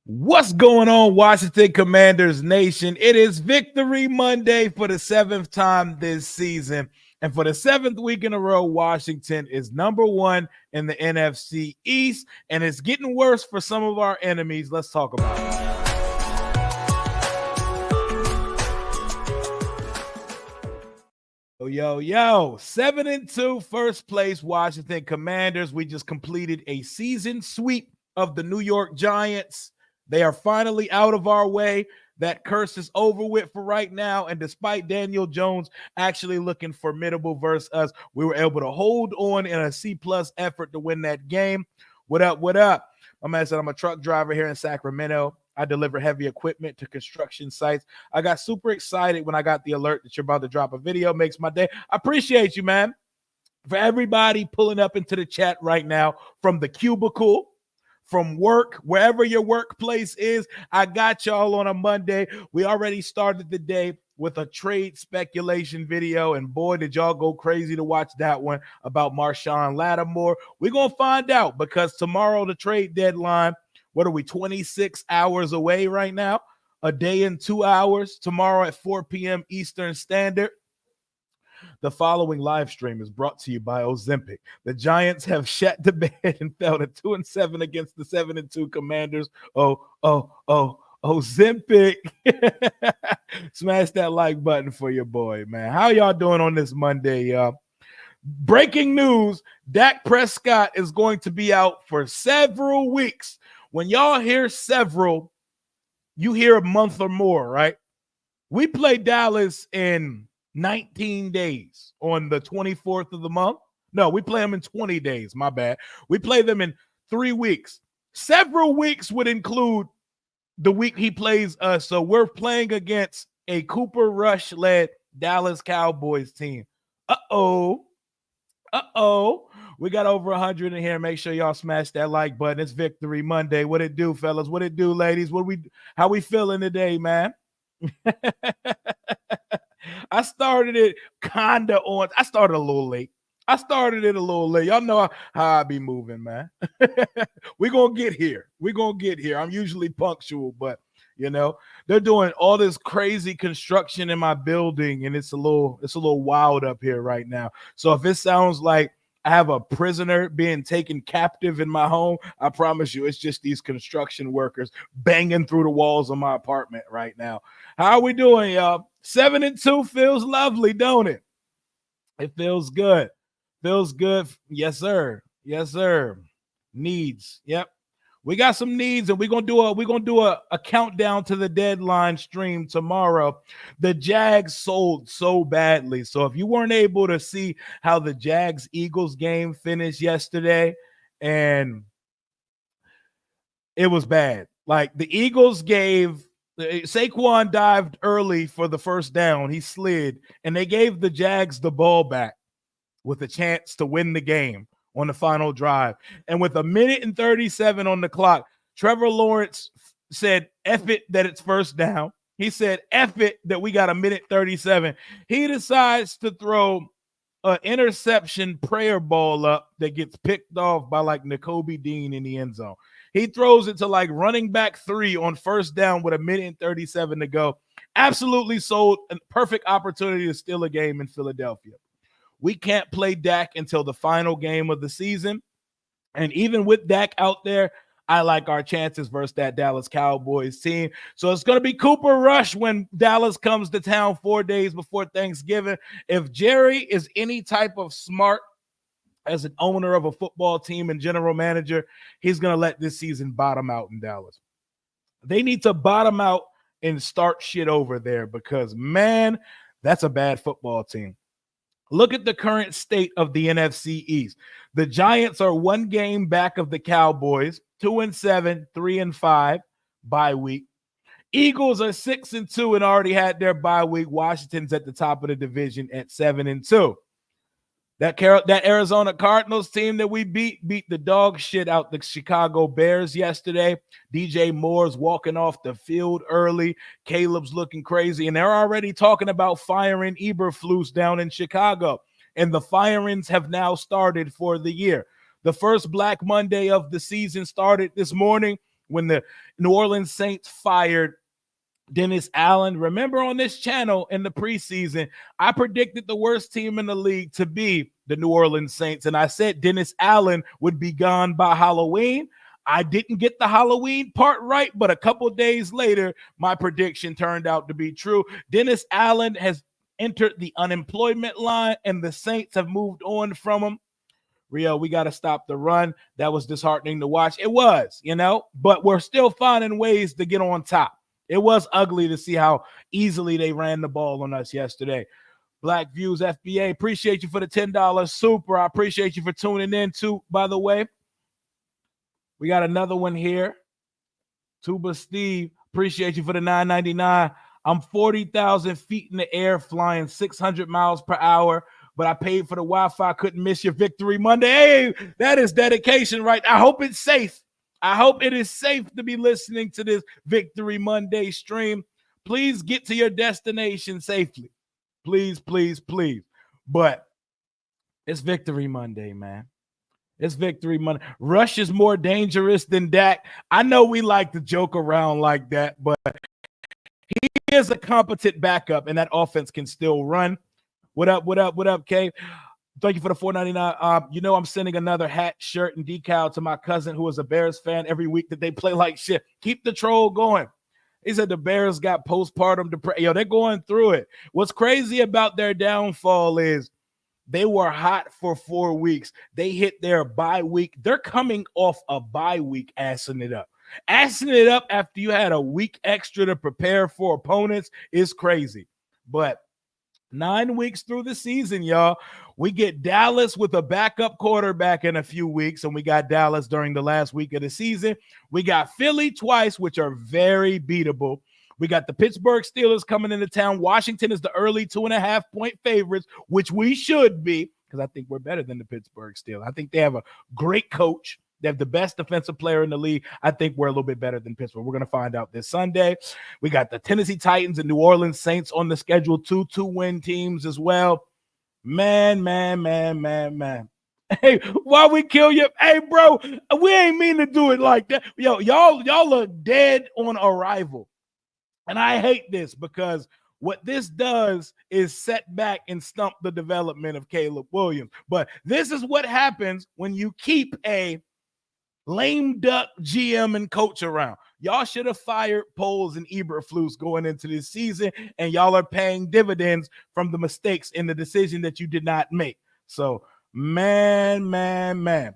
What's going on, Washington Commanders Nation? It is Victory Monday for the seventh time this season. And for the seventh week in a row, Washington is number one in the NFC East. And it's getting worse for some of our enemies. Let's talk about it. Yo, 7-2 first place Washington Commanders. We just completed a season sweep of the New York Giants. They are finally out of our way. That curse is over with for right now. And despite Daniel Jones actually looking formidable versus us, we were able to hold on in a C-plus effort to win that game. What up? My man said I'm a truck driver here in Sacramento. I deliver heavy equipment to construction sites. I got super excited when I got the alert that you're about to drop a video. Makes my day. I appreciate you, man. For everybody pulling up into the chat right now from the cubicle, from work, wherever your workplace is, I got y'all on a Monday. We already started the day with a trade speculation video, and boy, did y'all go crazy to watch that one about Marshawn Lattimore. We're going to find out because tomorrow, the trade deadline, what are we, 26 hours away right now? A day and 2 hours, tomorrow at 4 p.m. Eastern Standard. The following live stream is brought to you by Ozempic. The Giants have shat the bed and fell to 2-7 against the 7-2 Commanders. Ozempic. Smash that like button for your boy, man. How y'all doing on this Monday, y'all? Breaking news, Dak Prescott is going to be out for several weeks. When y'all hear several, you hear a month or more, right? We play Dallas in 19 days on the 24th of the month. No, we play them in 20 days. My bad. We play them in 3 weeks. Several weeks would include the week he plays us. So we're playing against a Cooper Rush-led Dallas Cowboys team. Uh-oh. We got over 100 in here. Make sure y'all smash that like button. It's Victory Monday. What it do, fellas? What it do, ladies? How we feeling today, man? I started it I started a little late. Y'all know how I be moving, man. We're going to get here. I'm usually punctual, but, they're doing all this crazy construction in my building, and it's a little wild up here right now. So if it sounds like I have a prisoner being taken captive in my home, I promise you it's just these construction workers banging through the walls of my apartment right now. How are we doing, y'all? 7-2 feels lovely, don't it? It feels good. Yes, sir. Needs. Yep. We got some needs, and we're gonna do a countdown to the deadline stream tomorrow. The Jags sold so badly. So if you weren't able to see how the Jags-Eagles game finished yesterday, and it was bad. Like the Eagles Saquon dived early for the first down. He slid, and they gave the Jags the ball back with a chance to win the game on the final drive. And with 1:37 on the clock, Trevor Lawrence said, F it that it's first down. He said, F it that we got 1:37. He decides to throw an interception prayer ball up that gets picked off by like Nakobe Dean in the end zone. He throws it to like running back 3 on first down with 1:37 to go. Absolutely sold a perfect opportunity to steal a game in Philadelphia. We can't play Dak until the final game of the season. And even with Dak out there, I like our chances versus that Dallas Cowboys team. So it's going to be Cooper Rush when Dallas comes to town 4 days before Thanksgiving. If Jerry is any type of smart as an owner of a football team and general manager, he's going to let this season bottom out in Dallas. They need to bottom out and start shit over there because, man, that's a bad football team. Look at the current state of the NFC East. The Giants are 1 game back of the Cowboys, 2-7, 3-5 bye week. Eagles are 6-2 and already had their bye week. Washington's at the top of the division at 7-2. That Arizona Cardinals team that we beat the dog shit out the Chicago Bears yesterday. DJ Moore's walking off the field early. Caleb's looking crazy. And they're already talking about firing Eberflus down in Chicago. And the firings have now started for the year. The first Black Monday of the season started this morning when the New Orleans Saints fired Dennis Allen. Remember on this channel in the preseason, I predicted the worst team in the league to be the New Orleans Saints, and I said Dennis Allen would be gone by Halloween. I didn't get the Halloween part right, but a couple days later, my prediction turned out to be true. Dennis Allen has entered the unemployment line, and the Saints have moved on from him. Rio, we got to stop the run. That was disheartening to watch. It was, but we're still finding ways to get on top. It was ugly to see how easily they ran the ball on us yesterday. Black Views FBA, appreciate you for the $10 super. I appreciate you for tuning in too, by the way. We got another one here. Tuba Steve, appreciate you for the $9.99. I'm 40,000 feet in the air, flying 600 miles per hour, but I paid for the Wi-Fi. Couldn't miss your Victory Monday. Hey, that is dedication, right? I hope it's safe. I hope it is safe to be listening to this Victory Monday stream. Please get to your destination safely. Please, please, please. But it's Victory Monday, man. It's Victory Monday. Rush is more dangerous than Dak. I know we like to joke around like that, but he is a competent backup, and that offense can still run. What up, Kay? Thank you for the $4.99. I'm sending another hat, shirt, and decal to my cousin who is a Bears fan every week that they play like shit. Keep the troll going. He said the Bears got postpartum depression. Yo, they're going through it. What's crazy about their downfall is they were hot for 4 weeks. They hit their bye week. They're coming off a bye week, assing it up. Assing it up after you had a week extra to prepare for opponents is crazy. But 9 weeks through the season, y'all, we get Dallas with a backup quarterback in a few weeks, and we got Dallas during the last week of the season. We got Philly twice, which are very beatable. We got the Pittsburgh Steelers coming into town. Washington is the early 2.5-point favorites, which we should be, because I think we're better than the Pittsburgh Steelers. I think they have a great coach. They have the best defensive player in the league. I think we're a little bit better than Pittsburgh. We're going to find out this Sunday. We got the Tennessee Titans and New Orleans Saints on the schedule, 2-2-win teams as well. Man. Hey, why we kill you? Hey, bro, we ain't mean to do it like that. Yo, y'all are dead on arrival. And I hate this because what this does is set back and stump the development of Caleb Williams. But this is what happens when you keep a lame duck GM and coach around. Y'all should have fired Poles and Eberflus going into this season, and y'all are paying dividends from the mistakes in the decision that you did not make. So, man.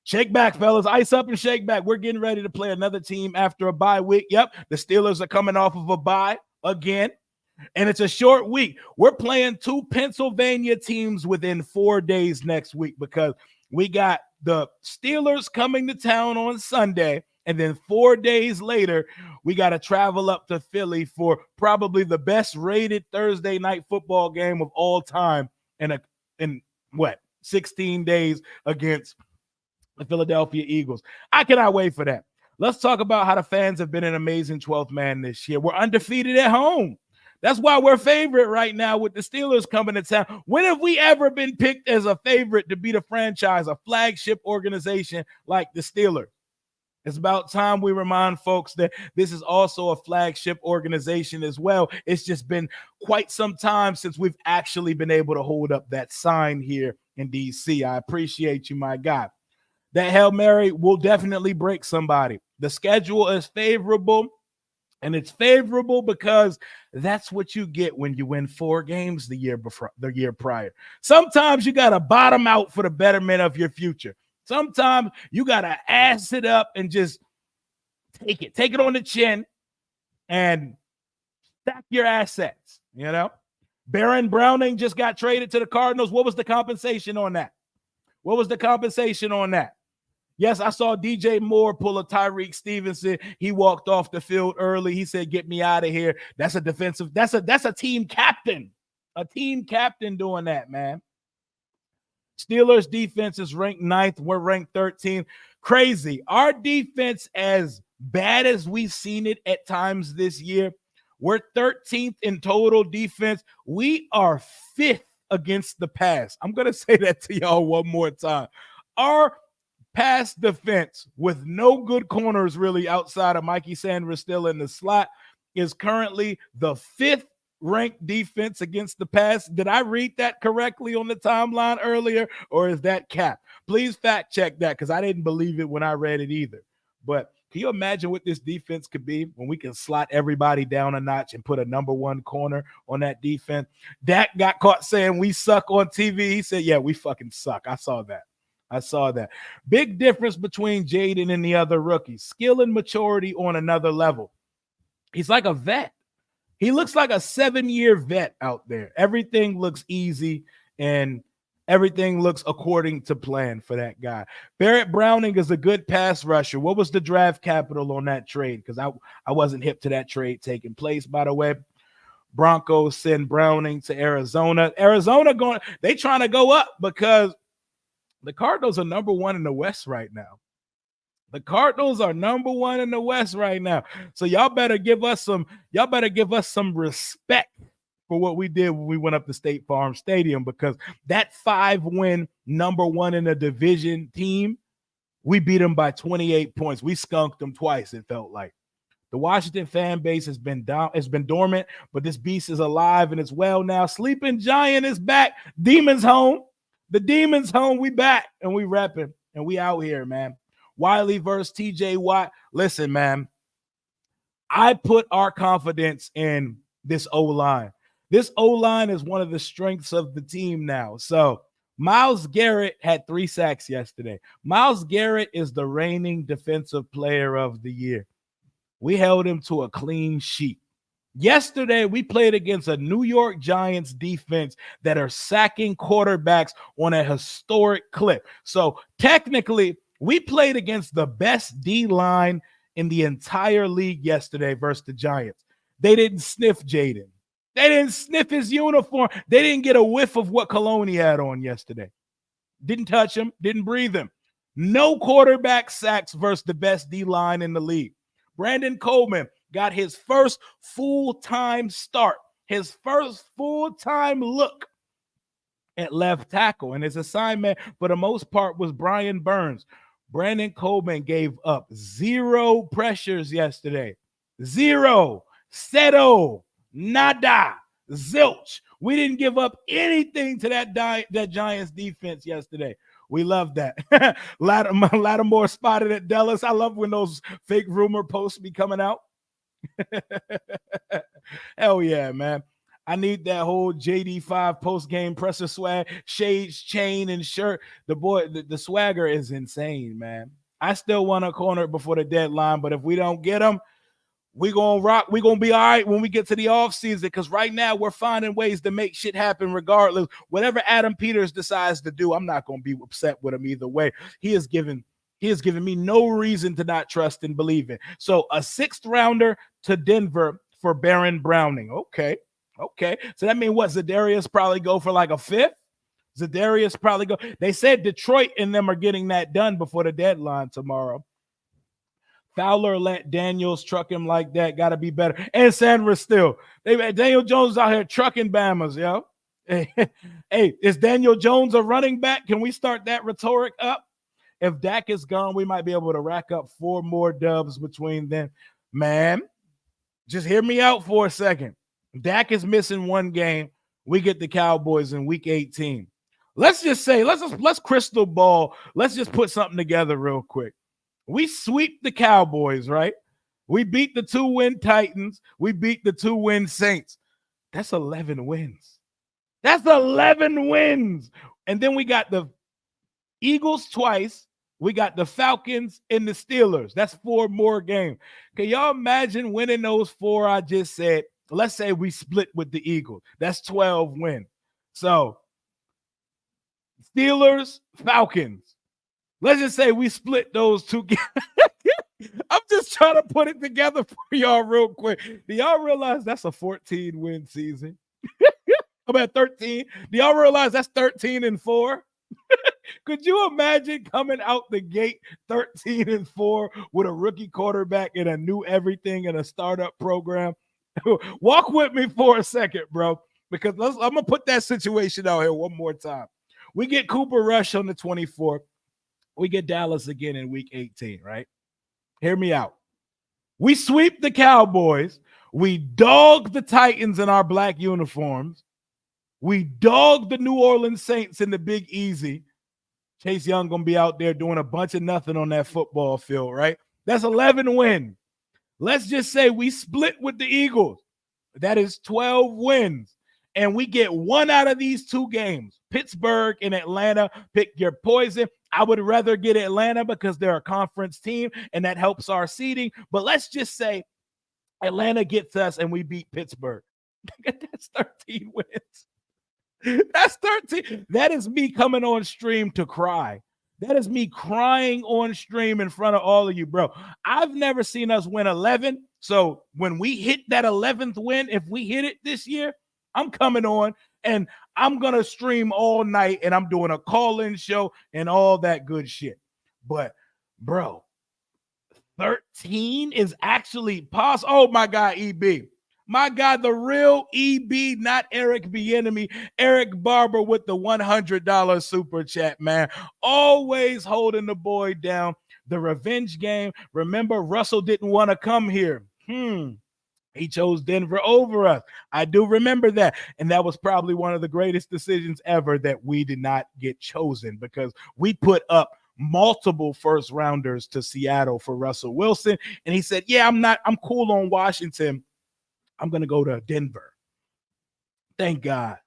Shake back, fellas. Ice up and shake back. We're getting ready to play another team after a bye week. Yep, the Steelers are coming off of a bye again, and it's a short week. We're playing 2 Pennsylvania teams within 4 days next week because we got the Steelers coming to town on Sunday, and then 4 days later, we got to travel up to Philly for probably the best rated Thursday night football game of all time in 16 days against the Philadelphia Eagles. I cannot wait for that. Let's talk about how the fans have been an amazing 12th man this year. We're undefeated at home. That's why we're favorite right now with the Steelers coming to town. When have we ever been picked as a favorite to beat a franchise, a flagship organization like the Steelers? It's about time we remind folks that this is also a flagship organization as well. It's just been quite some time since we've actually been able to hold up that sign here in D.C. I appreciate you, my guy. That Hail Mary will definitely break somebody. The schedule is favorable, and it's favorable because that's what you get when you win 4 games the year prior. Sometimes you got to bottom out for the betterment of your future. Sometimes you got to ass it up and just take it on the chin and stack your assets, Baron Browning just got traded to the Cardinals. What was the compensation on that? Yes, I saw DJ Moore pull a Tyreek Stevenson. He walked off the field early. He said, "Get me out of here." That's a team captain. A team captain doing that, man. Steelers defense is ranked 9th. We're ranked 13th. Crazy. Our defense, as bad as we've seen it at times this year, we're 13th in total defense. We are 5th against the pass. I'm going to say that to y'all one more time. Our pass defense with no good corners really outside of Mikey Sanders still in the slot is currently the 5th ranked defense against the pass. Did I read that correctly on the timeline earlier, or is that cap? Please fact check that, because I didn't believe it when I read it either. But can you imagine what this defense could be when we can slot everybody down a notch and put a number 1 corner on that defense? Dak got caught saying we suck on TV. He said, yeah, we fucking suck. I saw that. Big difference between Jaden and the other rookies. Skill and maturity on another level. He's like a vet. He looks like a 7-year vet out there. Everything looks easy and everything looks according to plan for that guy. Barrett Browning is a good pass rusher. What was the draft capital on that trade? Because I wasn't hip to that trade taking place, by the way. Broncos send Browning to Arizona. They trying to go up because the Cardinals are number 1 in the West right now. The Cardinals are number 1 in the West right now. So y'all better give us some respect for what we did when we went up to State Farm Stadium, because that 5-win number 1 in the division team, we beat them by 28 points. We skunked them twice, it felt like. The Washington fan base has been dormant, but this beast is alive and it's well now. Sleeping Giant is back. Demons home. The Demons home. We back and we repping and we out here, man. Wiley versus TJ Watt. Listen, man, I put our confidence in this O-line. This O-line is one of the strengths of the team now. So Myles Garrett had 3 sacks yesterday. Myles Garrett is the reigning defensive player of the year. We held him to a clean sheet. Yesterday, we played against a New York Giants defense that are sacking quarterbacks on a historic clip. So technically, we played against the best D-line in the entire league yesterday versus the Giants. They didn't sniff Jaden. They didn't sniff his uniform. They didn't get a whiff of what cologne he had on yesterday. Didn't touch him, didn't breathe him. No quarterback sacks versus the best D-line in the league. Brandon Coleman got his first full-time start, his first full-time look at left tackle, and his assignment for the most part was Brian Burns. Brandon Coleman gave up 0 pressures yesterday. 0. Cero. Nada. Zilch. We didn't give up anything to that Giants defense yesterday. We love that. Lattimore spotted at Dallas. I love when those fake rumor posts be coming out. Hell yeah, man. I need that whole JD5 post-game presser swag, shades, chain, and shirt. The swagger is insane, man. I still want a corner before the deadline, but if we don't get them, we're going to rock. We're going to be all right when we get to the offseason, because right now we're finding ways to make shit happen regardless. Whatever Adam Peters decides to do, I'm not going to be upset with him either way. He has given me no reason to not trust and believe in. So a 6th rounder to Denver for Baron Browning. Okay. So that means what? Zadarius probably go for like a 5th? Zadarius probably go. They said Detroit and them are getting that done before the deadline tomorrow. Fowler let Daniels truck him like that. Got to be better. And Sanders still. Daniel Jones out here trucking Bamas, yo. Hey, is Daniel Jones a running back? Can we start that rhetoric up? If Dak is gone, we might be able to rack up 4 more dubs between them. Man, just hear me out for a second. Dak is missing 1 game. We get the Cowboys in week 18. Let's just say, let's crystal ball. Let's just put something together real quick. We sweep the Cowboys, right? We beat the 2-win Titans. We beat the 2-win Saints. That's 11 wins. That's 11 wins. And then we got the Eagles twice. We got the Falcons and the Steelers. That's 4 more games. Can y'all imagine winning those 4 I just said? Let's say we split with the Eagles. That's 12 wins. So Steelers, Falcons. Let's just say we split those 2 games. I'm just trying to put it together for y'all real quick. Do y'all realize that's a 14-win season? I'm at 13. Do y'all realize that's 13-4? Could you imagine coming out the gate 13-4 with a rookie quarterback and a new everything in a startup program? Walk with me for a second, bro, because I'm going to put that situation out here one more time. We get Cooper Rush on the 24th. We get Dallas again in week 18, right? Hear me out. We sweep the Cowboys. We dog the Titans in our black uniforms. We dog the New Orleans Saints in the Big Easy. Chase Young going to be out there doing a bunch of nothing on that football field, right? That's 11 wins. Let's just say we split with the Eagles. That is 12 wins. And we get one out of these two games. Pittsburgh and Atlanta, pick your poison. I would rather get Atlanta because they're a conference team, and that helps our seeding. But let's just say Atlanta gets us and we beat Pittsburgh. That's 13 wins. That's 13. That is me coming on stream to cry. That is me crying on stream in front of all of you, bro. I've never seen us win 11. So when we hit that 11th win, if we hit it this year, I'm coming on and I'm going to stream all night and I'm doing a call-in show and all that good shit. But, bro, 13 is actually possible. Oh, my God, EB. My God, the real EB, not Eric Bieniemy. Eric Barber with the $100 super chat, man. Always holding the boy down. The revenge game. Remember, Russell didn't want to come here. He chose Denver over us. I do remember that. And that was probably one of the greatest decisions ever that we did not get chosen because we put up multiple first rounders to Seattle for Russell Wilson. And he said, yeah, I'm cool on Washington. I'm going to go to Denver. Thank God.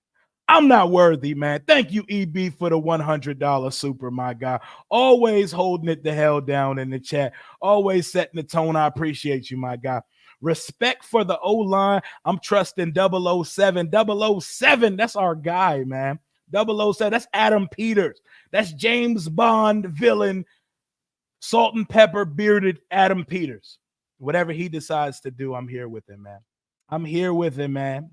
I'm not worthy, man. Thank you, EB, for the $100 super, my guy. Always holding it the hell down in the chat. Always setting the tone. I appreciate you, my guy. Respect for the O-line. I'm trusting 007. 007, that's our guy, man. 007, that's Adam Peters. That's James Bond villain, salt and pepper bearded Adam Peters. Whatever he decides to do, I'm here with him, man. I'm here with him, man.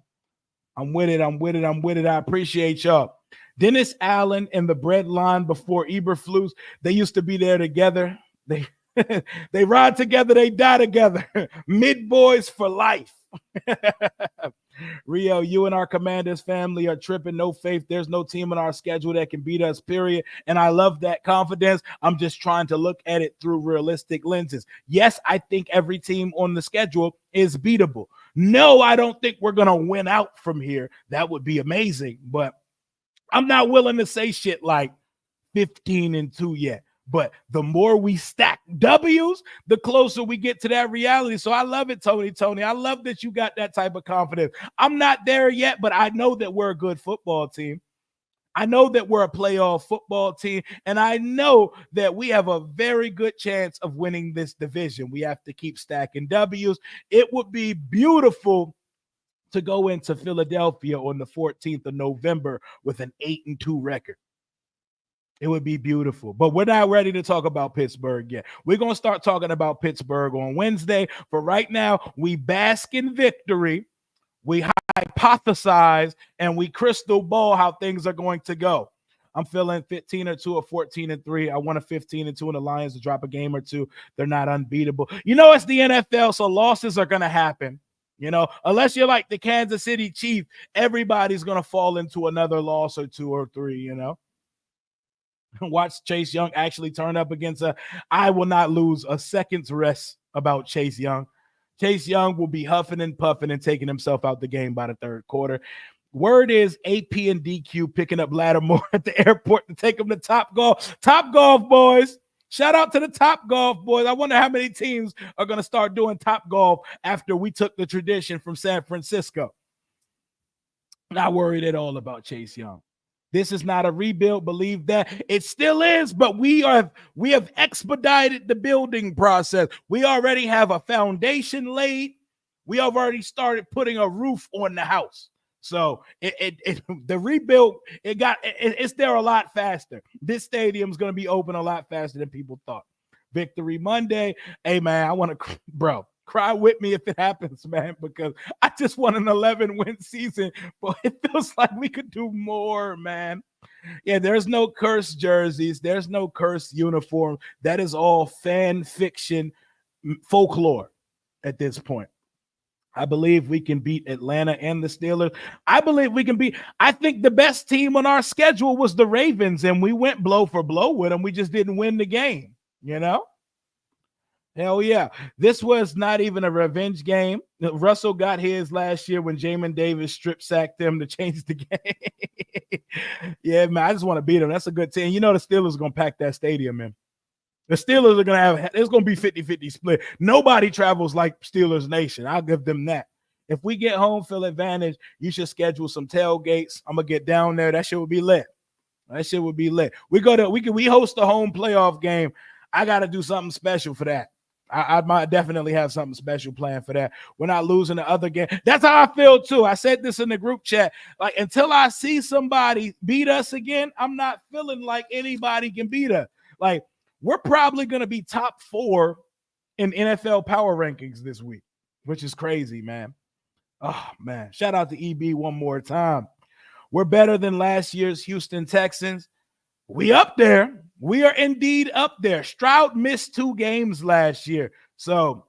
I'm with it. I appreciate y'all. Dennis Allen and the bread line before Eberflus, they used to be there together. They ride together, they die together. Mid boys for life. Rio, you and our Commanders family are tripping. No faith. There's no team in our schedule that can beat us, period. And I love that confidence. I'm just trying to look at it through realistic lenses. Yes, I think every team on the schedule is beatable. No, I don't think we're going to win out from here. That would be amazing. But I'm not willing to say shit like 15-2 yet. But the more we stack W's, the closer we get to that reality. So I love it, Tony. I love that you got that type of confidence. I'm not there yet, but I know that we're a good football team. I know that we're a playoff football team, and I know that we have a very good chance of winning this division. We have to keep stacking W's. It would be beautiful to go into Philadelphia on the 14th of November with an 8-2 record. It would be beautiful. But we're not ready to talk about Pittsburgh yet. We're going to start talking about Pittsburgh on Wednesday. For right now, we bask in victory. We hypothesize and we crystal ball how things are going to go. I'm feeling 15-2 or 14-3. I want a 15-2 in the Lions to drop a game or two. They're not unbeatable. You know, it's the NFL, so losses are going to happen. You know, unless you're like the Kansas City Chiefs, everybody's going to fall into another loss or two or three, you know. Watch Chase Young actually turn up against I will not lose a second's rest about Chase Young. Chase Young will be huffing and puffing and taking himself out the game by the third quarter. Word is AP and DQ picking up Lattimore at the airport to take him to Top Golf. Top Golf, boys. Shout out to the Top Golf, boys. I wonder how many teams are going to start doing Top Golf after we took the tradition from San Francisco. Not worried at all about Chase Young. This is not a rebuild, believe that. It still is, but we have expedited the building process. We already have a foundation laid. We have already started putting a roof on the house. So the rebuild, it's there a lot faster. This stadium is going to be open a lot faster than people thought. Victory Monday. Hey, man, I want to, bro. Cry with me if it happens, man, because I just won an 11-win season, but it feels like we could do more, man. Yeah, there's no cursed jerseys. There's no cursed uniform. That is all fan fiction folklore at this point. I believe we can beat Atlanta and the Steelers. I believe we can beat. I think the best team on our schedule was the Ravens, and we went blow for blow with them. We just didn't win the game, you know? Hell yeah. This was not even a revenge game. Russell got his last year when Jamin Davis strip sacked him to change the game. Yeah, man, I just want to beat him. That's a good team. You know the Steelers are going to pack that stadium, man. The Steelers are going to have – it's going to be 50-50 split. Nobody travels like Steelers Nation. I'll give them that. If we get home field advantage, you should schedule some tailgates. I'm going to get down there. That shit would be lit. That shit would be lit. We host a home playoff game. I got to do something special for that. I might definitely have something special planned for that. We're not losing the other game. That's how I feel too. I said this in the group chat. Like, until I see somebody beat us again, I'm not feeling like anybody can beat us. Like, we're probably going to be top 4 in NFL power rankings this week, which is crazy, man. Oh, man. Shout out to EB one more time. We're better than last year's Houston Texans. We up there. We are indeed up there. Stroud missed 2 games last year, so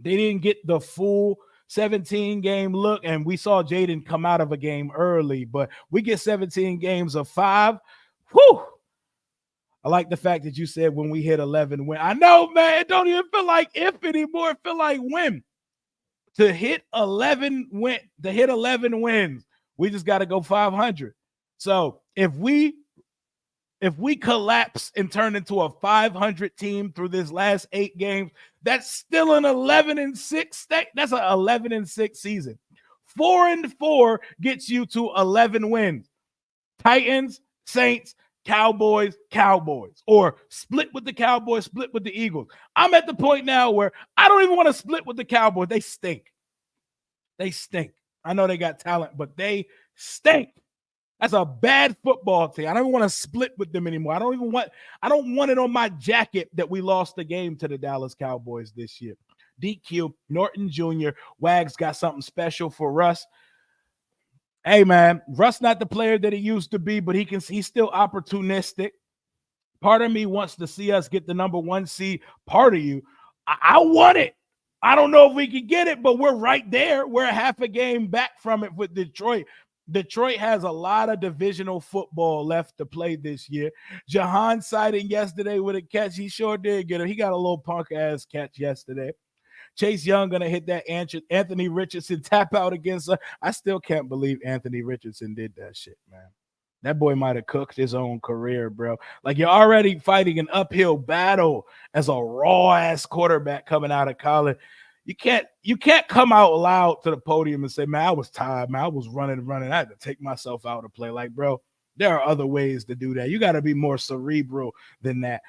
they didn't get the full 17-game look, and we saw Jaden come out of a game early, but we get 17 games of 5. Whew! I like the fact that you said when we hit 11 win. I know, man, it don't even feel like if anymore. It feel like when. To hit 11 wins, we just got to go 500. So if we collapse and turn into a 500 team through this last 8 games, that's still an 11-6. That's an 11-6 season. 4-4 gets you to 11 wins. Titans, Saints, Cowboys, or split with the Cowboys, split with the Eagles. I'm at the point now where I don't even want to split with the Cowboys. They stink. I know they got talent, but they stink. That's a bad football team. I don't even want to split with them anymore. I don't want it on my jacket that we lost the game to the Dallas Cowboys this year. DQ, Norton Jr., Wags got something special for Russ. Hey, man, Russ not the player that he used to be, but he's still opportunistic. Part of me wants to see us get the number 1 seed. Part of you, I want it. I don't know if we can get it, but we're right there. We're a half a game back from it with Detroit. Detroit has a lot of divisional football left to play this year. Jahan sighting yesterday with a catch. He sure did get it. He got a little punk-ass catch yesterday. Chase Young going to hit that Anthony Richardson tap out against her. I still can't believe Anthony Richardson did that shit, man. That boy might have cooked his own career, bro. Like, you're already fighting an uphill battle as a raw-ass quarterback coming out of college. You can't come out loud to the podium and say, man, I was tired, man. I was running. I had to take myself out to play. Like, bro, there are other ways to do that. You got to be more cerebral than that.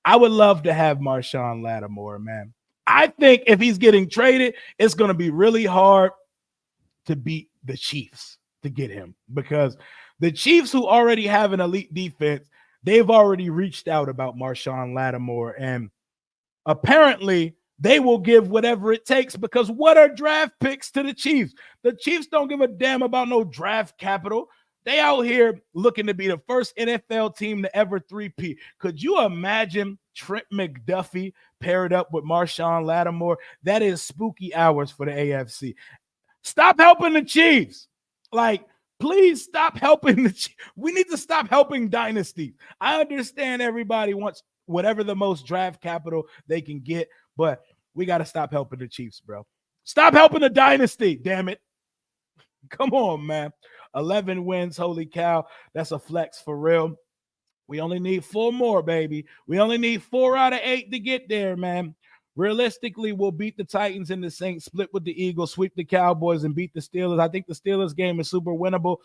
I would love to have Marshawn Lattimore, man. I think if he's getting traded, it's going to be really hard to beat the Chiefs to get him, because the Chiefs, who already have an elite defense, they've already reached out about Marshawn Lattimore, and apparently they will give whatever it takes, because what are draft picks to the Chiefs? The Chiefs don't give a damn about no draft capital. They out here looking to be the first NFL team to ever 3-peat. Could you imagine Trent McDuffie paired up with Marshawn Lattimore? That is spooky hours for the AFC. Stop helping the Chiefs. Like, please stop helping the Chiefs. We need to stop helping dynasties. I understand everybody wants whatever the most draft capital they can get, but we got to stop helping the Chiefs, bro. Stop helping the dynasty, damn it. Come on, man. 11 wins, holy cow. That's a flex for real. We only need 4 more, baby. We only need 4 out of 8 to get there, man. Realistically, we'll beat the Titans and the Saints, split with the Eagles, sweep the Cowboys, and beat the Steelers. I think the Steelers game is super winnable.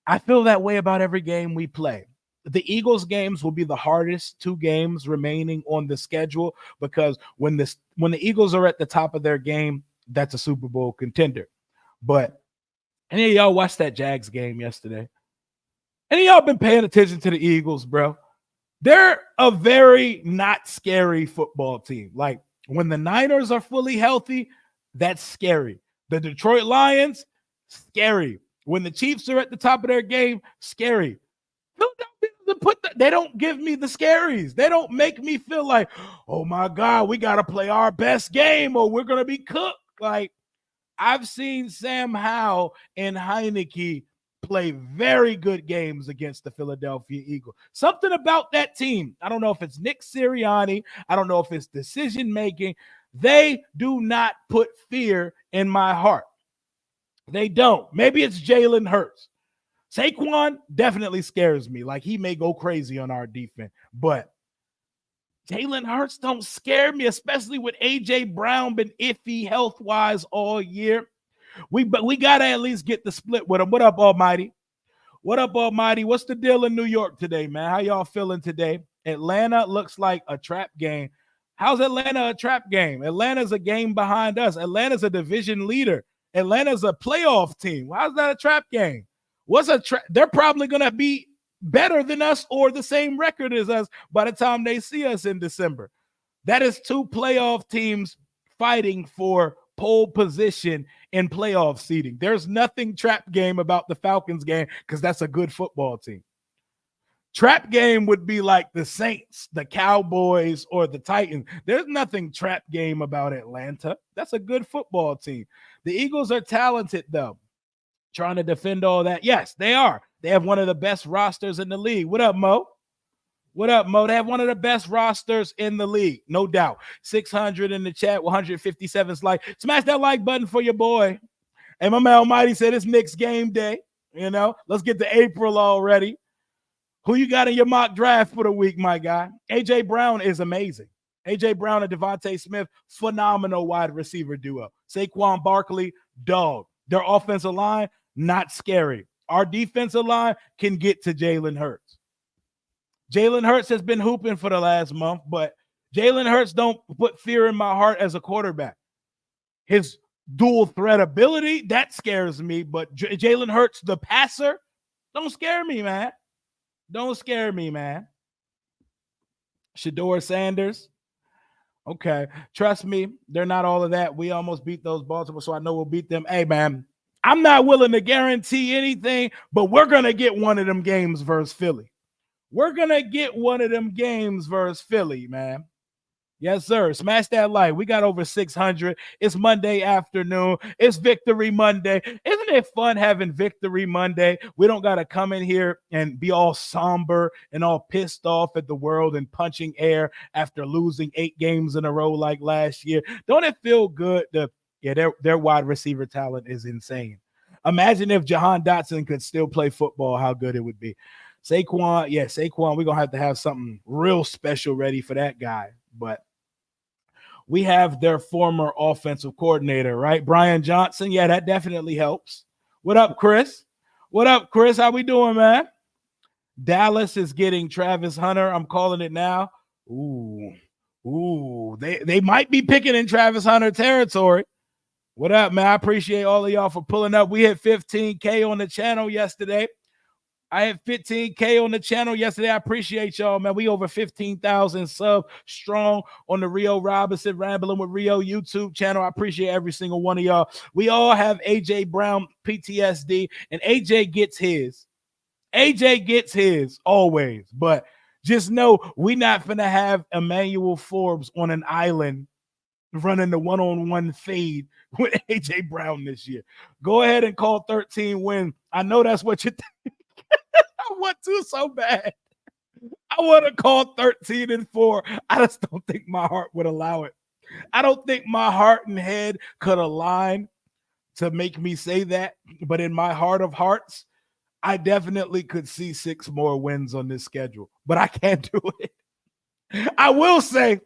I feel that way about every game we play. The Eagles games will be the hardest 2 games remaining on the schedule, because when the Eagles are at the top of their game, that's a Super Bowl contender. But any of y'all watched that Jags game yesterday? Any of y'all been paying attention to the Eagles, bro? They're a very not scary football team. Like, when the Niners are fully healthy, that's scary. The Detroit Lions, scary. When the Chiefs are at the top of their game, scary. They don't give me the scaries. They don't make me feel like, oh my God, we got to play our best game or we're going to be cooked. Like, I've seen Sam Howell and Heineke play very good games against the Philadelphia Eagles. Something about that team. I don't know if it's Nick Sirianni. I don't know if it's decision making. They do not put fear in my heart. They don't. Maybe it's Jalen Hurts. Saquon definitely scares me. Like, he may go crazy on our defense, but Jalen Hurts don't scare me, especially with A.J. Brown been iffy health-wise all year. But we got to at least get the split with him. What up, Almighty? What up, Almighty? What's the deal in New York today, man? How y'all feeling today? Atlanta looks like a trap game. How's Atlanta a trap game? Atlanta's a game behind us. Atlanta's a division leader. Atlanta's a playoff team. How's that a trap game? What's a trap? They're probably going to be better than us or the same record as us by the time they see us in December. That is two playoff teams fighting for pole position in playoff seeding. There's nothing trap game about the Falcons game because that's a good football team. Trap game would be like the Saints, the Cowboys, or the Titans. There's nothing trap game about Atlanta. That's a good football team. The Eagles are talented, though. Trying to defend all that. Yes, they are. They have one of the best rosters in the league. What up, Mo? What up, Mo? They have one of the best rosters in the league, no doubt. 600 in the chat, 157 like. Smash that like button for your boy. And my man Almighty said it's Knicks game day. You know, let's get to April already. Who you got in your mock draft for the week, my guy? A.J. Brown is amazing. A.J. Brown and Devontae Smith, phenomenal wide receiver duo. Saquon Barkley, dog. Their offensive line, not scary. Our defensive line can get to Jalen Hurts. Jalen Hurts has been hooping for the last month, but Jalen Hurts don't put fear in my heart as a quarterback. His dual threat ability, that scares me, but Jalen Hurts, the passer, don't scare me, man. Don't scare me, man. Shedeur Sanders. Okay. Trust me, they're not all of that. We almost beat those Baltimore, so I know we'll beat them. Hey, man, I'm not willing to guarantee anything, but we're going to get one of them games versus Philly. We're going to get one of them games versus Philly, man. Yes, sir. Smash that like. We got over 600. It's Monday afternoon. It's Victory Monday. Isn't it fun having Victory Monday? We don't got to come in here and be all somber and all pissed off at the world and punching air after losing 8 games in a row like last year. Don't it feel good? Their wide receiver talent is insane. Imagine if Jahan Dotson could still play football, how good it would be. Saquon, we're going to have something real special ready for that guy. But we have their former offensive coordinator, right? Brian Johnson. Yeah, that definitely helps. What up, Chris? What up, Chris? How we doing, man? Dallas is getting Travis Hunter. I'm calling it now. Ooh, they might be picking in Travis Hunter territory. What up, man? I appreciate all of y'all for pulling up. We hit 15K on the channel yesterday. I had 15K on the channel yesterday. I appreciate y'all, man. We over 15,000 subs strong on the Rio Robinson Rambling with Rio YouTube channel. I appreciate every single one of y'all. We all have A.J. Brown PTSD, and A.J. gets his. A.J. gets his always, but just know we're not going to have Emmanuel Forbes on an island running the one-on-one fade with A.J. Brown this year. Go ahead and call 13 win. I know that's what you think. I want to so bad. I want to call 13-4. I just don't think my heart would allow it. I don't think my heart and head could align to make me say that. But in my heart of hearts, I definitely could see 6 more wins on this schedule. But I can't do it. I will say,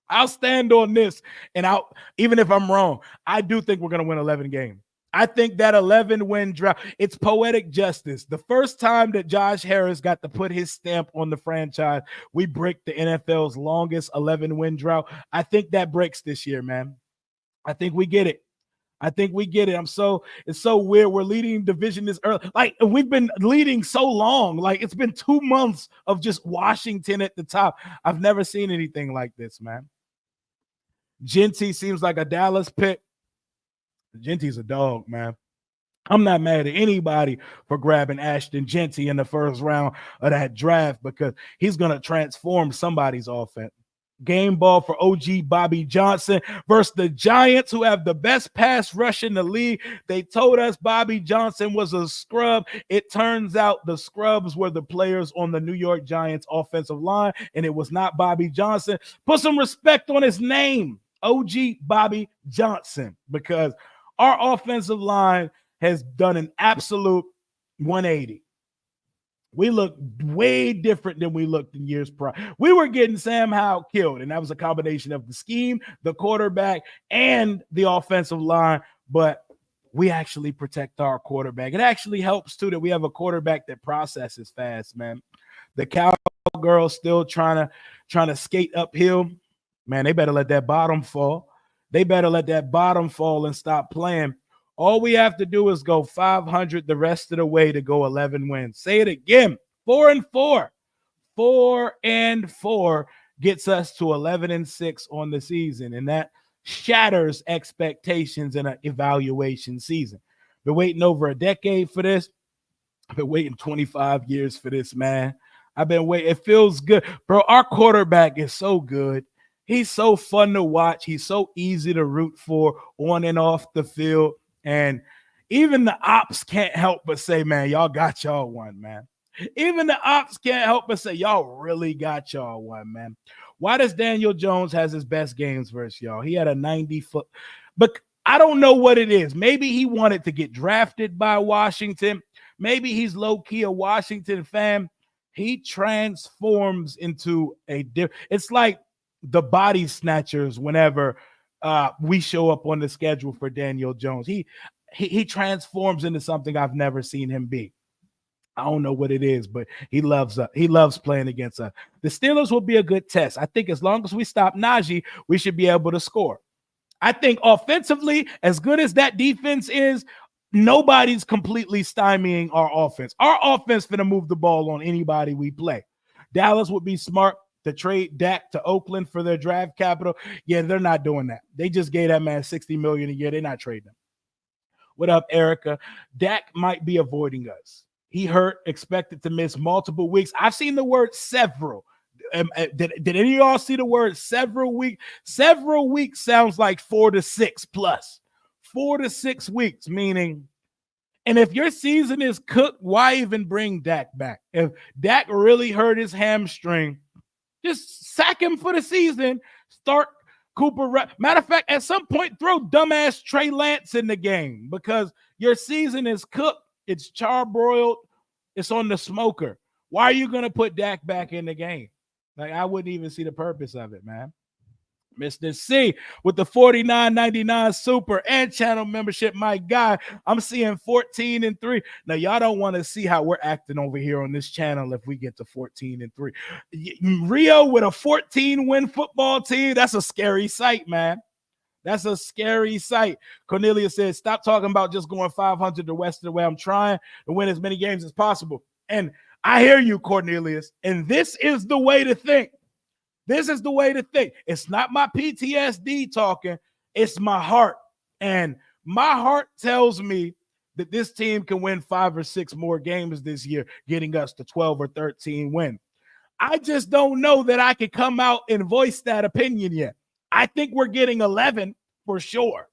I'll stand on this. And even if I'm wrong, I do think we're going to win 11 games. I think that 11-win drought, it's poetic justice. The first time that Josh Harris got to put his stamp on the franchise, we break the NFL's longest 11-win drought. I think that breaks this year, man. I think we get it. It's so weird. We're leading division this early. Like, we've been leading so long. Like, it's been 2 months of just Washington at the top. I've never seen anything like this, man. Genty seems like a Dallas pick. Genty's a dog, man. I'm not mad at anybody for grabbing Ashton Genty in the first round of that draft because he's going to transform somebody's offense. game ball for OG Bobby Johnson versus the Giants, who have the best pass rush in the league. They told us Bobby Johnson was a scrub. It turns out the scrubs were the players on the New York Giants offensive line, and it was not Bobby Johnson. Put some respect on his name, OG Bobby Johnson, because our offensive line has done an absolute 180. We look way different than we looked in years prior. We were getting Sam Howell killed, and that was a combination of the scheme, the quarterback, and the offensive line. But we actually protect our quarterback. It actually helps, too, that we have a quarterback that processes fast, man. The Cowgirls still trying to skate uphill. Man, they better let that bottom fall. They better let that bottom fall and stop playing. All we have to do is go 500 the rest of the way to go 11 wins. Say it again, 4-4. 4-4 gets us to 11-6 on the season, and that shatters expectations in an evaluation season. Been waiting over a decade for this. I've been waiting 25 years for this, man. I've been waiting. It feels good. Bro, our quarterback is so good. He's so fun to watch. He's so easy to root for on and off the field. And even the ops can't help but say, man, y'all got y'all one, man. Even the ops can't help but say, y'all really got y'all one, man. Why does Daniel Jones has his best games versus y'all? He had a 90-foot, but I don't know what it is. Maybe he wanted to get drafted by Washington. Maybe he's low-key a Washington fan. He transforms into it's like the body snatchers whenever we show up on the schedule for Daniel Jones. He transforms into something I've never seen him be. I don't know what it is, but he loves playing against us. The Steelers will be a good test. I think as long as we stop Najee, we should be able to score. I think offensively, as good as that defense is, nobody's completely stymieing our offense. Our offense finna move the ball on anybody we play. Dallas would be smart to trade Dak to Oakland for their draft capital. Yeah, they're not doing that. They just gave that man $60 million a year. They're not trading him. What up, Erica? Dak might be avoiding us. He hurt, expected to miss multiple weeks. I've seen the word several. Did any of y'all see the word several weeks? Several weeks sounds like 4 to 6 plus. 4 to 6 weeks, meaning, and if your season is cooked, why even bring Dak back? If Dak really hurt his hamstring, just sack him for the season. Start Cooper. Matter of fact, at some point, throw dumbass Trey Lance in the game because your season is cooked. It's charbroiled. It's on the smoker. Why are you going to put Dak back in the game? Like, I wouldn't even see the purpose of it, man. Mr. C with the $49.99 super and channel membership. My guy, I'm seeing 14-3. Now, y'all don't want to see how we're acting over here on this channel if we get to 14-3. Rio with a 14-win football team, that's a scary sight, man. That's a scary sight. Cornelia says, stop talking about just going 500 the rest of the way. I'm trying to win as many games as possible. And I hear you, Cornelius, and this is the way to think. This is the way to think. It's not my PTSD talking. It's my heart. And my heart tells me that this team can win 5 or 6 more games this year, getting us to 12 or 13 wins. I just don't know that I could come out and voice that opinion yet. I think we're getting 11 for sure.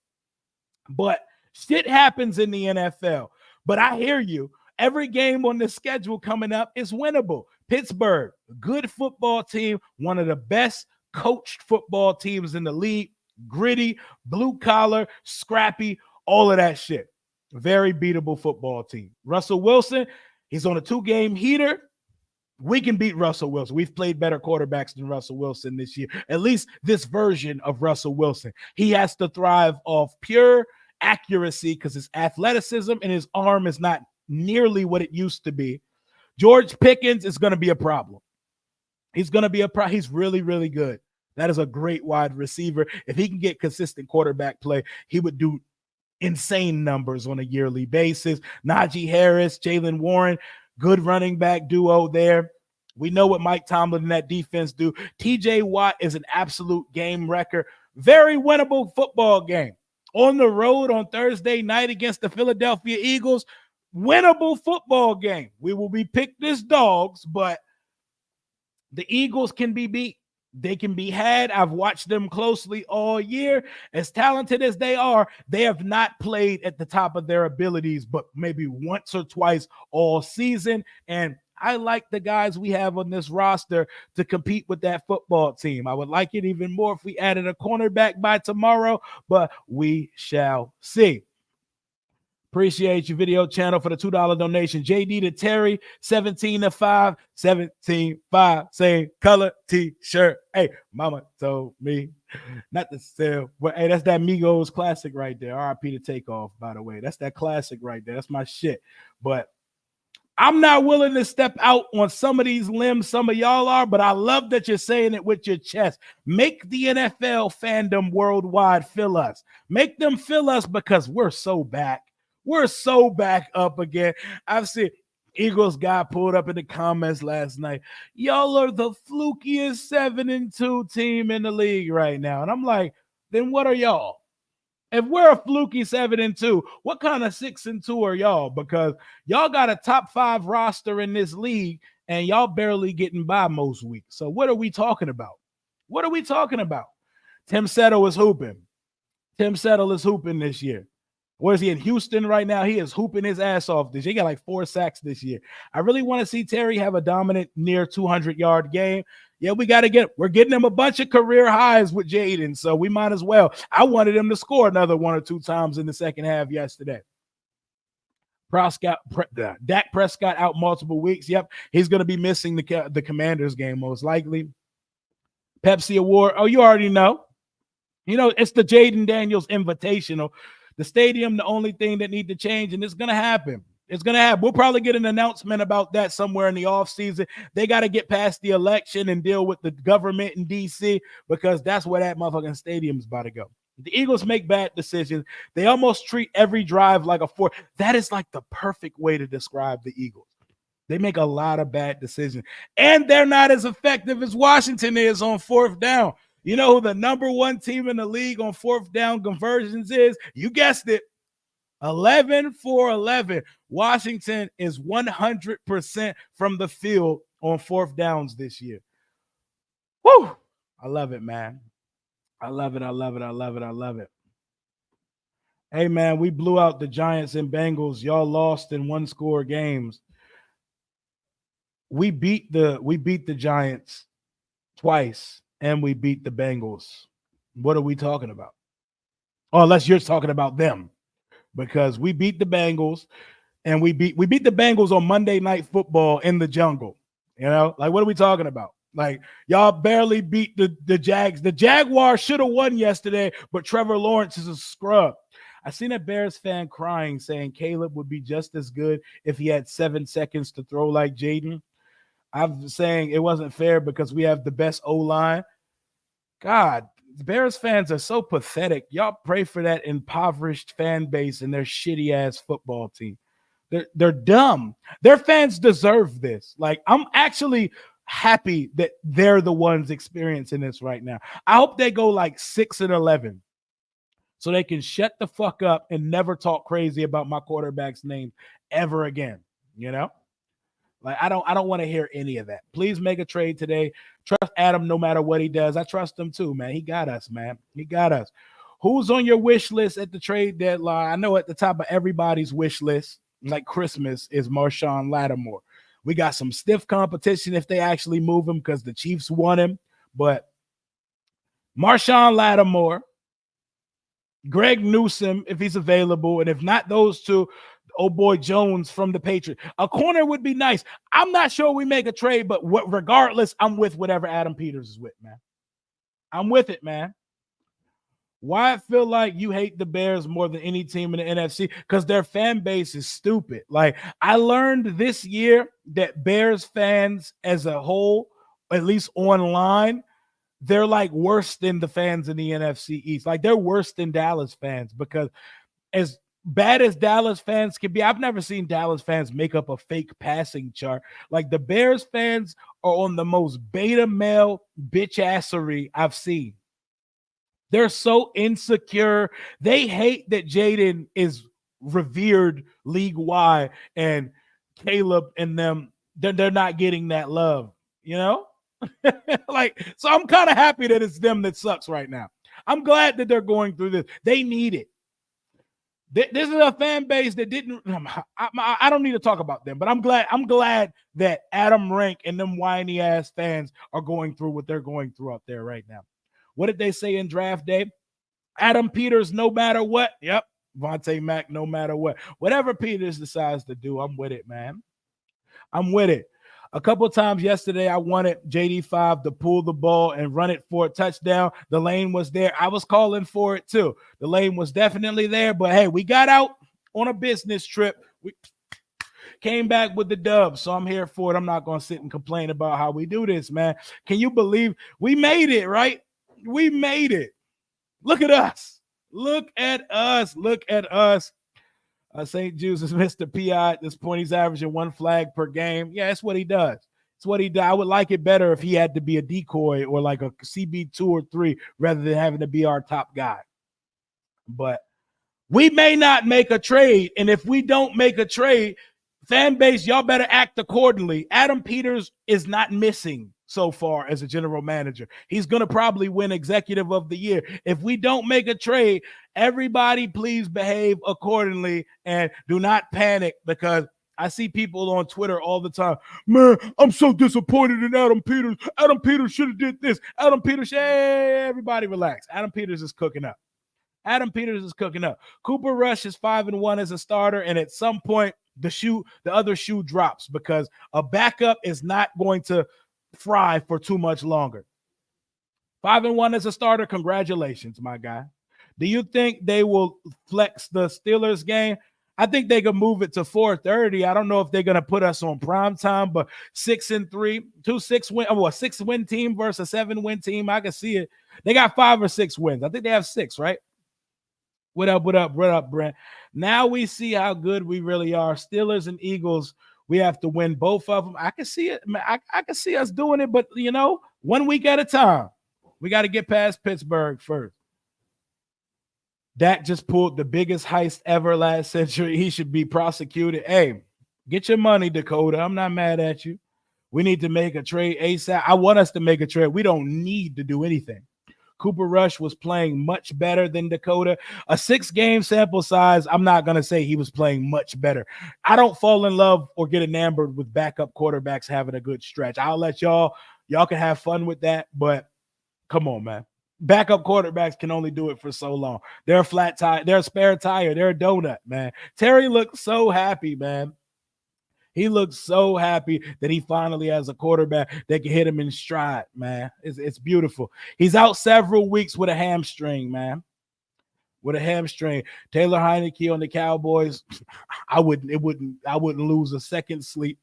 But shit happens in the NFL. But I hear you. Every game on the schedule coming up is winnable. Pittsburgh, good football team, one of the best coached football teams in the league. Gritty, blue collar, scrappy, all of that shit. Very beatable football team. Russell Wilson, he's on a 2-game heater. We can beat Russell Wilson. We've played better quarterbacks than Russell Wilson this year, at least this version of Russell Wilson. He has to thrive off pure accuracy because his athleticism and his arm is not nearly what it used to be. George Pickens is going to be a problem. He's going to be he's really, really good. That is a great wide receiver. If he can get consistent quarterback play, he would do insane numbers on a yearly basis. Najee Harris, Jalen Warren, good running back duo there. We know what Mike Tomlin and that defense do. TJ Watt is an absolute game wrecker. Very winnable football game. On the road on Thursday night against the Philadelphia Eagles, winnable football game. We will be picked as dogs, but the Eagles can be beat. They can be had. I've watched them closely all year. As talented as they are, they have not played at the top of their abilities, but maybe once or twice all season. And I like the guys we have on this roster to compete with that football team. I would like it even more if we added a cornerback by tomorrow, but we shall see. Appreciate your video channel for the $2 donation. JD to Terry, 17-5, 17-5, same color t-shirt. Hey, mama told me not to sell. But hey, that's that Migos classic right there. RIP to Takeoff, by the way. That's that classic right there. That's my shit. But I'm not willing to step out on some of these limbs. Some of y'all are, but I love that you're saying it with your chest. Make the NFL fandom worldwide feel us. Make them feel us because we're so back. We're so back up again. I've seen Eagles guy pulled up in the comments last night. Y'all are the flukiest 7-2 team in the league right now. And I'm like, then what are y'all? If we're a fluky 7-2, what kind of 6-2 are y'all? Because y'all got a top 5 roster in this league and y'all barely getting by most weeks. So what are we talking about? What are we talking about? Tim Settle is hooping. Tim Settle is hooping this year. Where is he in Houston right now? He is hooping his ass off this year. He got like 4 sacks this year. I really want to see Terry have a dominant near 200-yard game. Yeah, we're getting him a bunch of career highs with Jaden, so we might as well. I wanted him to score another 1 or 2 times in the second half yesterday. Dak Prescott out multiple weeks. Yep, he's going to be missing the Commanders game most likely. Pepsi Award. Oh, you already know. You know, it's the Jaden Daniels Invitational. The stadium, the only thing that need to change, and it's going to happen. It's going to happen. We'll probably get an announcement about that somewhere in the offseason. They got to get past the election and deal with the government in D.C. because that's where that motherfucking stadium's about to go. The Eagles make bad decisions. They almost treat every drive like a 4. That is like the perfect way to describe the Eagles. They make a lot of bad decisions, and they're not as effective as Washington is on 4th down. You know who the number 1 team in the league on 4th down conversions is? You guessed it. 11 for 11. Washington is 100% from the field on 4th downs this year. Woo! I love it, man. I love it. I love it. I love it. I love it. Hey, man, we blew out the Giants and Bengals. Y'all lost in 1-score games. We beat the Giants twice. And we beat the Bengals. What are we talking about? Oh, unless you're talking about them. Because we beat the Bengals and we beat the Bengals on Monday Night Football in the jungle. You know, like what are we talking about? Like y'all barely beat the Jags. The Jaguars should have won yesterday, but Trevor Lawrence is a scrub. I seen a Bears fan crying saying Caleb would be just as good if he had 7 seconds to throw like Jaden. I'm saying it wasn't fair because we have the best O-line. God, Bears fans are so pathetic. Y'all pray for that impoverished fan base and their shitty-ass football team. They're dumb. Their fans deserve this. Like, I'm actually happy that they're the ones experiencing this right now. I hope they go like 6-11 so they can shut the fuck up and never talk crazy about my quarterback's name ever again, you know? Like, I don't want to hear any of that. Please make a trade today. Trust Adam no matter what he does. I trust him too, man. He got us, man. He got us. Who's on your wish list at the trade deadline? I know at the top of everybody's wish list, like Christmas, is Marshawn Lattimore. We got some stiff competition if they actually move him because the Chiefs want him. But Marshawn Lattimore, Greg Newsome, if he's available, and if not those two, oh boy Jones from the Patriots. A corner would be nice. I'm not sure we make a trade, but regardless, I'm with whatever Adam Peters is with, man. I'm with it, man. Why I feel like you hate the Bears more than any team in the NFC? Because their fan base is stupid. Like, I learned this year that Bears fans as a whole, at least online, they're like worse than the fans in the NFC East. Like, they're worse than Dallas fans because as bad as Dallas fans can be, I've never seen Dallas fans make up a fake passing chart. Like, the Bears fans are on the most beta male bitch assery I've seen. They're so insecure. They hate that Jaden is revered league-wide and Caleb and them, they're not getting that love, you know? Like, so I'm kind of happy that it's them that sucks right now. I'm glad that they're going through this. They need it. This is a fan base that didn't. I don't need to talk about them, but I'm glad that Adam Rank and them whiny ass fans are going through what they're going through out there right now. What did they say in draft day? Adam Peters, no matter what. Yep. Vontae Mack, no matter what. Whatever Peters decides to do, I'm with it, man. I'm with it. A couple of times yesterday, I wanted JD5 to pull the ball and run it for a touchdown. The lane was there. I was calling for it too. The lane was definitely there, but hey, we got out on a business trip. We came back with the dub, so I'm here for it. I'm not going to sit and complain about how we do this, man. Can you believe we made it, right? We made it. Look at us. Look at us. Look at us. St. Jude's is Mr. P.I. at this point. He's averaging 1 flag per game. Yeah, that's what he does. It's what he does. I would like it better if he had to be a decoy or like a CB2 or 3 rather than having to be our top guy. But we may not make a trade, and if we don't make a trade, fan base, y'all better act accordingly. Adam Peters is not missing so far as a general manager. He's going to probably win executive of the year. If we don't make a trade, everybody please behave accordingly and do not panic, because I see people on Twitter all the time. Man, I'm so disappointed in Adam Peters. Adam Peters should have did this. Adam Peters, hey, everybody relax. Adam Peters is cooking up. Adam Peters is cooking up. Cooper Rush is 5-1 as a starter, and at some point the other shoe drops, because a backup is not going to fry for too much longer. 5-1 as a starter. Congratulations, my guy. Do you think they will flex the Steelers game? I think they could move it to 4:30. I don't know if they're going to put us on prime time, but 6-3, 6-win team versus a 7-win team. I can see it. They got 5 or 6 wins. I think they have 6, right? What up, Brent? Now we see how good we really are. Steelers and Eagles, we have to win both of them. I can see it. I can see us doing it, but, 1 week at a time. We got to get past Pittsburgh first. Dak just pulled the biggest heist ever last century. He should be prosecuted. Hey, get your money, Dakota. I'm not mad at you. We need to make a trade ASAP. I want us to make a trade. We don't need to do anything. Cooper Rush was playing much better than Dakota. A 6-game sample size, I'm not going to say he was playing much better. I don't fall in love or get enamored with backup quarterbacks having a good stretch. I'll let y'all can have fun with that, but come on, man. Backup quarterbacks can only do it for so long. They're a flat tire. They're a spare tire. They're a donut, man. Terry looked so happy, man. He looks so happy that he finally has a quarterback that can hit him in stride, man. It's beautiful. He's out several weeks with a hamstring, man. With a hamstring. Taylor Heineke on the Cowboys, I wouldn't lose a second sleep.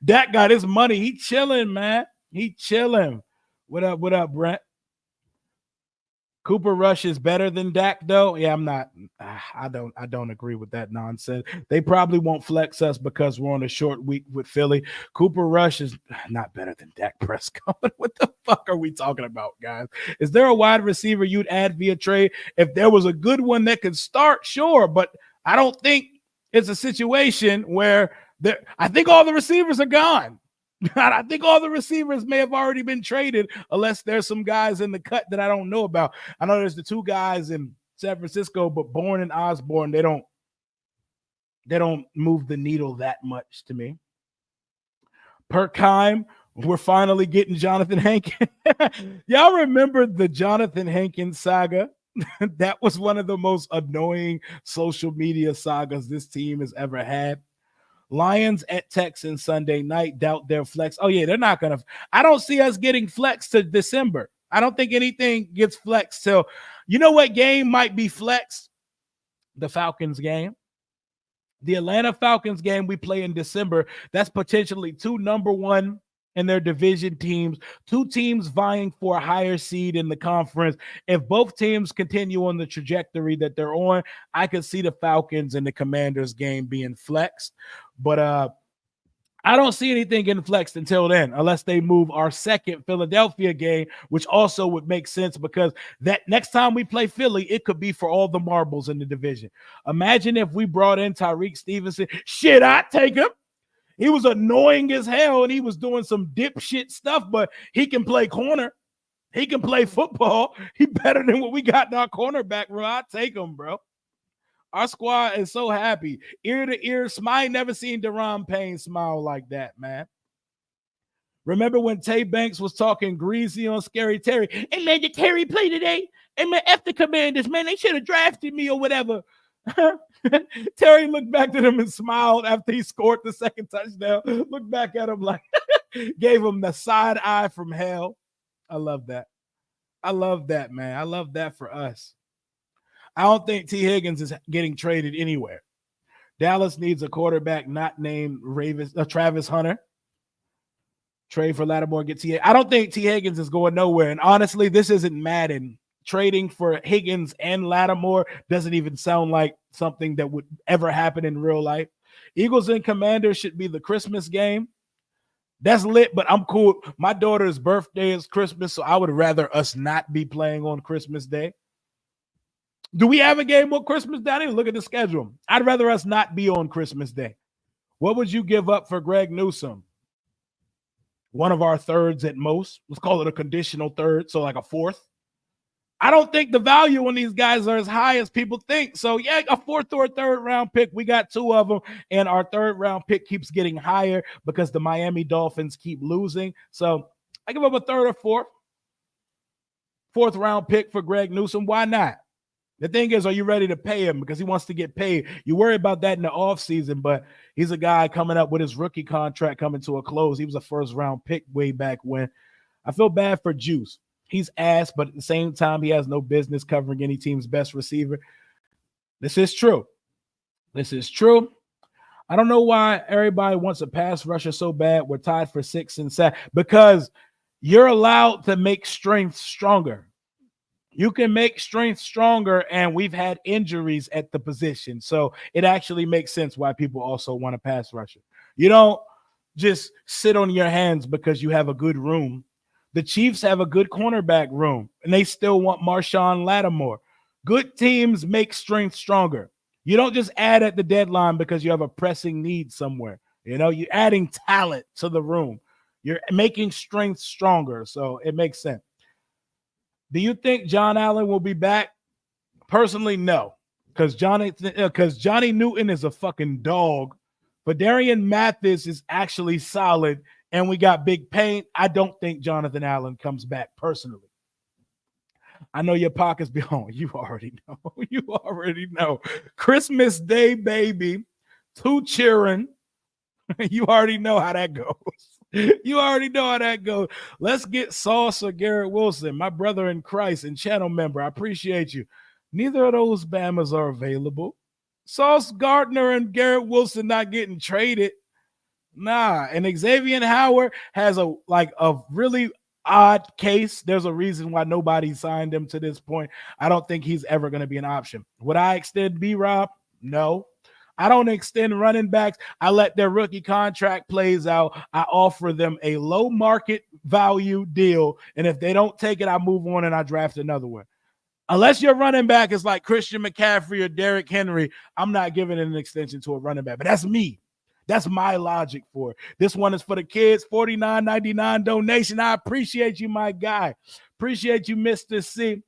Dak got his money. He chilling, man. He chilling. What up, Brent? Cooper Rush is better than Dak, though. Yeah, I don't agree with that nonsense. They probably won't flex us because we're on a short week with Philly. Cooper Rush is not better than Dak Prescott. What the fuck are we talking about, guys? Is there a wide receiver you'd add via trade? If there was a good one that could start, sure, but I don't think it's a situation where I think all the receivers are gone. I think all the receivers may have already been traded, unless there's some guys in the cut that I don't know about. I know there's the 2 guys in San Francisco, but Bourne and Osborne, they don't move the needle that much to me. Perkheim, we're finally getting Jonathan Hankins. Y'all remember the Jonathan Hankins saga? That was one of the most annoying social media sagas this team has ever had. Lions at Texans Sunday night. Doubt their flex. Oh, yeah, they're not going to. I don't see us getting flexed to December. I don't think anything gets flexed till, you know what game might be flexed? The Falcons game. The Atlanta Falcons game we play in December. That's potentially 2 number 1 in their division teams, 2 teams vying for a higher seed in the conference. If both teams continue on the trajectory that they're on, I could see the Falcons and the Commanders game being flexed. But I don't see anything getting flexed until then, unless they move our second Philadelphia game, which also would make sense, because that next time we play Philly, it could be for all the marbles in the division. Imagine if we brought in Tyreek Stevenson. Shit, I'd take him. He was annoying as hell, and he was doing some dipshit stuff, but he can play corner. He can play football. He better than what we got in our cornerback room. I'll take him, bro. Our squad is so happy. Ear to ear smile. I never seen Deron Payne smile like that, man. Remember when Tay Banks was talking greasy on Scary Terry? Hey, man, did Terry play today? Hey, man, F the Commanders, man. They should have drafted me or whatever. Terry looked back at him and smiled after he scored the second touchdown. Looked back at him like, gave him the side eye from hell. I love that. I love that, man. I love that for us. I don't think T. Higgins is getting traded anywhere. Dallas needs a quarterback not named Travis Hunter. Trade for Lattimore, get T. I don't think T. Higgins is going nowhere. And honestly, this isn't Madden. Trading for Higgins and Lattimore doesn't even sound like something that would ever happen in real life. Eagles and Commanders should be the Christmas game. That's lit, but I'm cool. My daughter's birthday is Christmas, so I would rather us not be playing on Christmas Day. Do we have a game on Christmas Day? I didn't look at the schedule. I'd rather us not be on Christmas Day. What would you give up for Greg Newsome? One of our thirds at most. Let's call it a conditional third, so like a fourth. I don't think the value on these guys are as high as people think. So, yeah, a fourth or a third round pick. We got two of them, and our third round pick keeps getting higher because the Miami Dolphins keep losing. So, I give up a third or fourth round pick for Greg Newsome. Why not? The thing is, are you ready to pay him? Because he wants to get paid. You worry about that in the offseason, but he's a guy coming up with his rookie contract coming to a close. He was a first-round pick way back when. I feel bad for Juice. He's ass, but at the same time, he has no business covering any team's best receiver. This is true. This is true. I don't know why everybody wants a pass rusher so bad. We're tied for 6 and 7 because you're allowed to make strength stronger. You can make strength stronger, and we've had injuries at the position. So it actually makes sense why people also want a pass rusher. You don't just sit on your hands because you have a good room. The Chiefs have a good cornerback room, and they still want Marshawn Lattimore. Good teams make strength stronger. You don't just add at the deadline because you have a pressing need somewhere. You know, you're adding talent to the room. You're making strength stronger, so it makes sense. Do you think John Allen will be back? Personally, no, because Johnny Newton is a fucking dog. But Darian Mathis is actually solid, and we got big paint. I don't think Jonathan Allen comes back personally. I know your pockets be on. You already know. You already know. Christmas Day, baby. 2 cheering. You already know how that goes. You already know how that goes. Let's get Sauce or Garrett Wilson, my brother in Christ and channel member. I appreciate you. Neither of those Bamas are available. Sauce Gardner and Garrett Wilson not getting traded. Nah. And Xavier Howard has a really odd case. There's a reason why nobody signed him to this point. I don't think he's ever going to be an option. Would I extend B-Rob? No. I don't extend running backs. I let their rookie contract plays out. I offer them a low market value deal. And if they don't take it, I move on and I draft another one. Unless your running back is like Christian McCaffrey or Derrick Henry, I'm not giving an extension to a running back. But that's me. That's my logic for it. This one is for the kids. $49.99 donation. I appreciate you, my guy. Appreciate you, Mr. C.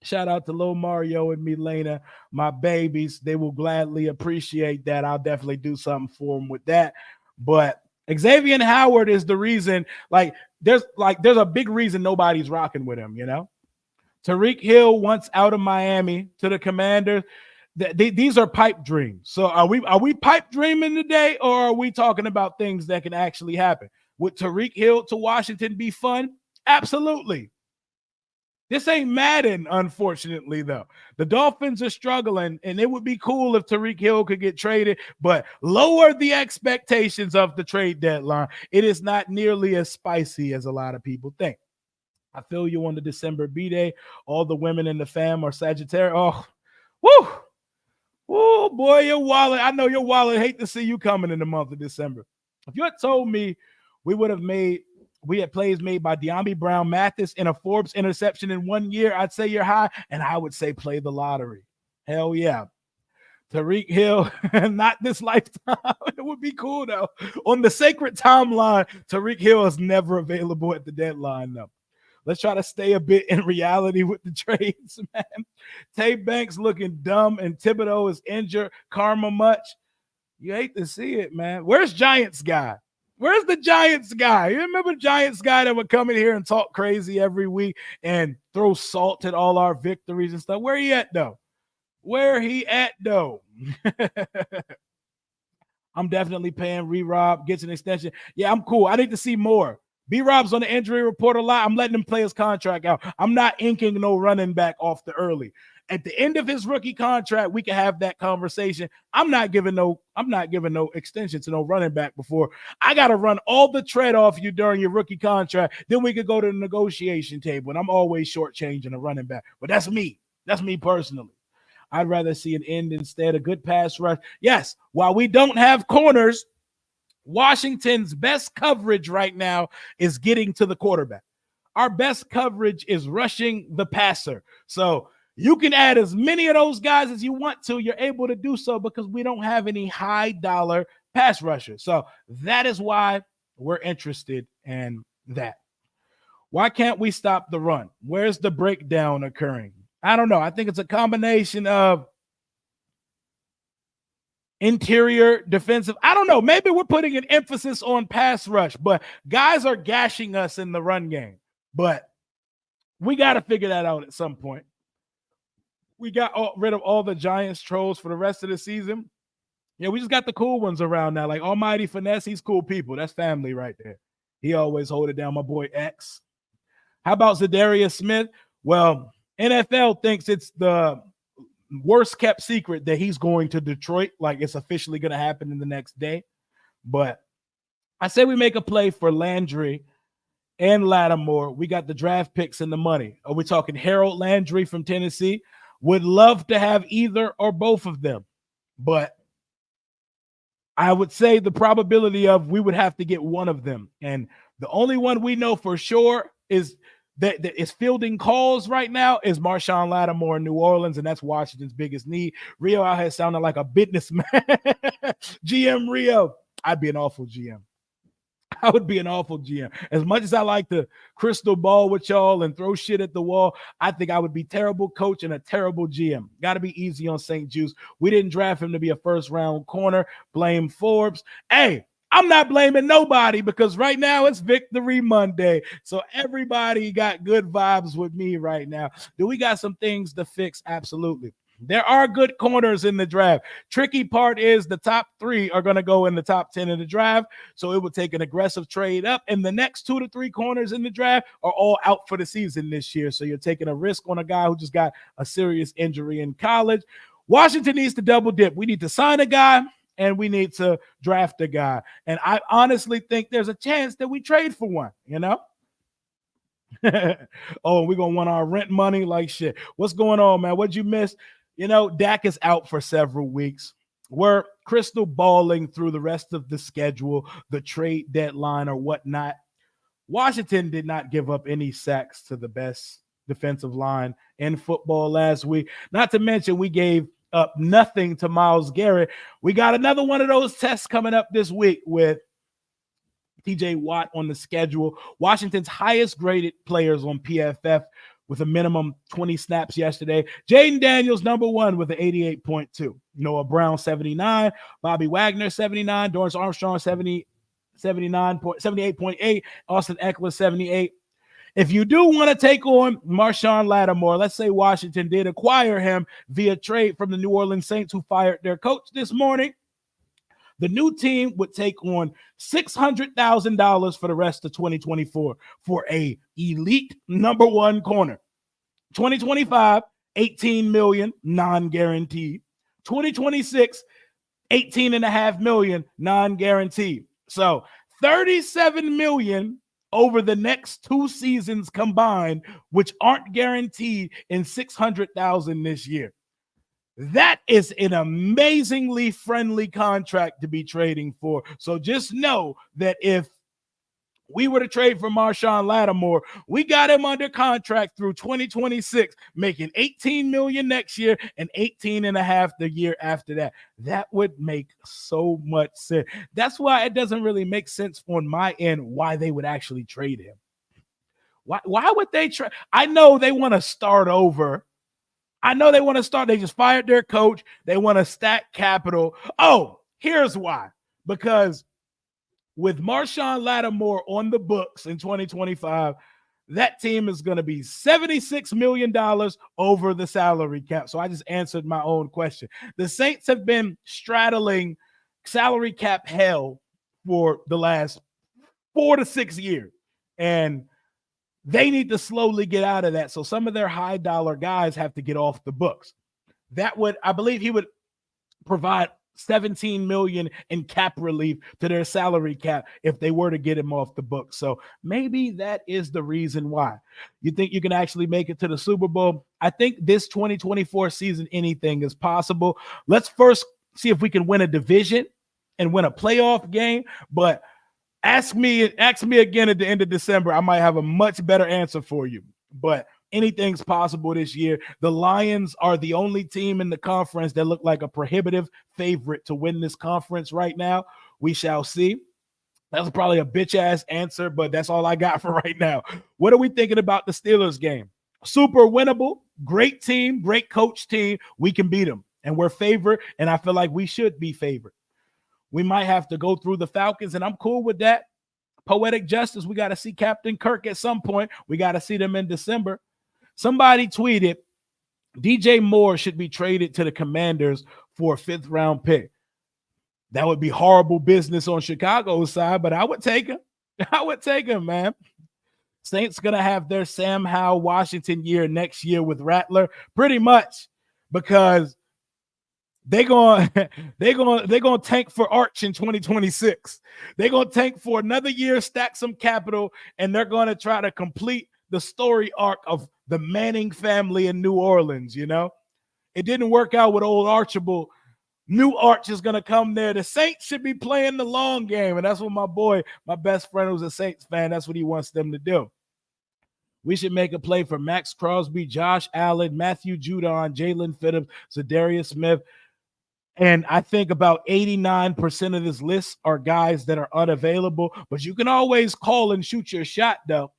Shout out to Lil Mario and Milena, my babies. They will gladly appreciate that. I'll definitely do something for them with that. But Xavier Howard is the reason, there's a big reason nobody's rocking with him, you know? Tyreek Hill once out of Miami to the Commanders. These are pipe dreams. So are we pipe dreaming today, or are we talking about things that can actually happen? Would Tyreek Hill to Washington be fun? Absolutely. This ain't Madden, unfortunately, though. The Dolphins are struggling, and it would be cool if Tyreek Hill could get traded, but lower the expectations of the trade deadline. It is not nearly as spicy as a lot of people think. I feel you on the December B-Day. All the women in the fam are Sagittarius. Oh, woo! Oh, boy, your wallet. I know your wallet hate to see you coming in the month of December. If you had told me we had plays made by De'Ami Brown, Mathis, and a Forbes interception in 1 year, I'd say you're high, and I would say play the lottery. Hell yeah. Tyreek Hill, not this lifetime. It would be cool, though. On the sacred timeline, Tyreek Hill is never available at the deadline, though. Let's try to stay a bit in reality with the trades, man. Tay Banks looking dumb, and Thibodeau is injured. Karma much. You hate to see it, man. Where's Giants guy? Where's the Giants guy? You remember Giants guy that would come in here and talk crazy every week and throw salt at all our victories and stuff? Where he at, though? Where he at, though? I'm definitely paying Rob, gets an extension. Yeah, I'm cool. I need to see more. B-Rob's on the injury report a lot. I'm letting him play his contract out. I'm not inking no running back off the early. At the end of his rookie contract, we can have that conversation. I'm not giving no extension to no running back before. I got to run all the tread off you during your rookie contract. Then we could go to the negotiation table, and I'm always shortchanging a running back. But that's me. That's me personally. I'd rather see an end instead, a good pass rush. Yes, while we don't have corners, Washington's best coverage right now is getting to the quarterback. Our best coverage is rushing the passer. So you can add as many of those guys as you want to. You're able to do so because we don't have any high-dollar pass rushers. So that is why we're interested in that. Why can't we stop the run? Where's the breakdown occurring? I don't know. I think it's a combination of interior defensive. I don't know. Maybe we're putting an emphasis on pass rush, but guys are gashing us in the run game. But we got to figure that out at some point. We got rid of all the Giants trolls for the rest of the season. Yeah, we just got the cool ones around now. Like Almighty Finesse, he's cool people. That's family right there. He always hold it down, my boy X. How about Zadarius Smith? Well, NFL thinks it's the worst kept secret that he's going to Detroit. Like it's officially going to happen in the next day. But I say we make a play for Landry and Lattimore. We got the draft picks and the money. Are we talking Harold Landry from Tennessee? Would love to have either or both of them. But I would say the probability of we would have to get one of them. And the only one we know for sure is that is fielding calls right now is Marshawn Lattimore in New Orleans, and that's Washington's biggest need. Rio out here sounding like a businessman. GM Rio. I'd be an awful GM. I would be an awful GM. As much as I like to crystal ball with y'all and throw shit at the wall, I think I would be terrible coach and a terrible GM. Got to be easy on St. Juice. We didn't draft him to be a first-round corner. Blame Forbes. Hey, I'm not blaming nobody because right now it's Victory Monday. So everybody got good vibes with me right now. Do we got some things to fix? Absolutely. There are good corners in the draft. Tricky part is the top 3 are going to go in the top 10 of the draft. So it would take an aggressive trade up. And the next 2 to 3 corners in the draft are all out for the season this year. So you're taking a risk on a guy who just got a serious injury in college. Washington needs to double dip. We need to sign a guy and we need to draft a guy. And I honestly think there's a chance that we trade for one, you know? Oh, we're going to want our rent money like shit. What's going on, man? What'd you miss? You know, Dak is out for several weeks. We're crystal balling through the rest of the schedule, the trade deadline or whatnot. Washington did not give up any sacks to the best defensive line in football last week. Not to mention we gave up nothing to Myles Garrett. We got another one of those tests coming up this week with TJ Watt on the schedule. Washington's highest graded players on PFF with a minimum 20 snaps yesterday. Jaden Daniels, number 1 with an 88.2. Noah Brown, 79. Bobby Wagner, 79. Dorrance Armstrong, 78.8. Austin Eckler, 78. If you do want to take on Marshawn Lattimore, let's say Washington did acquire him via trade from the New Orleans Saints who fired their coach this morning, the new team would take on $600,000 for the rest of 2024 for a elite number 1 corner. 2025, $18 million non-guaranteed. 2026, $18.5 million non-guaranteed. So $37 million over the next 2 seasons combined, which aren't guaranteed, in $600,000 this year. That is an amazingly friendly contract to be trading for. So just know that if we were to trade for Marshawn Lattimore, we got him under contract through 2026, making $18 million next year and $18.5 the year after that. That would make so much sense. That's why it doesn't really make sense on my end why they would actually trade him. Why would they trade? I know they want to start over. I know they want to start. They just fired their coach. They want to stack capital. Oh, here's why. Because with Marshawn Lattimore on the books in 2025, that team is going to be $76 million over the salary cap. So I just answered my own question. The Saints have been straddling salary cap hell for the last 4 to 6 years. And they need to slowly get out of that. So some of their high dollar guys have to get off the books. That would, I believe he would provide $17 million in cap relief to their salary cap if they were to get him off the books. So maybe that is the reason why. You think you can actually make it to the Super Bowl? I think this 2024 season, anything is possible. Let's first see if we can win a division and win a playoff game. But ask me again at the end of December. I might have a much better answer for you. But anything's possible this year. The Lions are the only team in the conference that look like a prohibitive favorite to win this conference right now. We shall see. That's probably a bitch-ass answer, but that's all I got for right now. What are we thinking about the Steelers game? Super winnable, great team, great coach team. We can beat them, and we're favored, and I feel like we should be favored. We might have to go through the Falcons, and I'm cool with that. Poetic justice, we got to see Captain Kirk at some point. We got to see them in December. Somebody tweeted, DJ Moore should be traded to the Commanders for a 5th-round pick. That would be horrible business on Chicago's side, but I would take him. I would take him, man. Saints going to have their Sam Howell Washington year next year with Rattler, pretty much, because they're going to tank for Arch in 2026. They're going to tank for another year, stack some capital, and they're going to try to complete the story arc of the Manning family in New Orleans. You know, it didn't work out with old Archibald. New Arch is going to come there. The Saints should be playing the long game, and that's what my best friend who's a Saints fan, that's what he wants them to do. We should make a play for Max Crosby, Josh Allen, Matthew Judon, Jalen Phillips, Zadarius Smith. And I think about 89% of this list are guys that are unavailable, but you can always call and shoot your shot, though.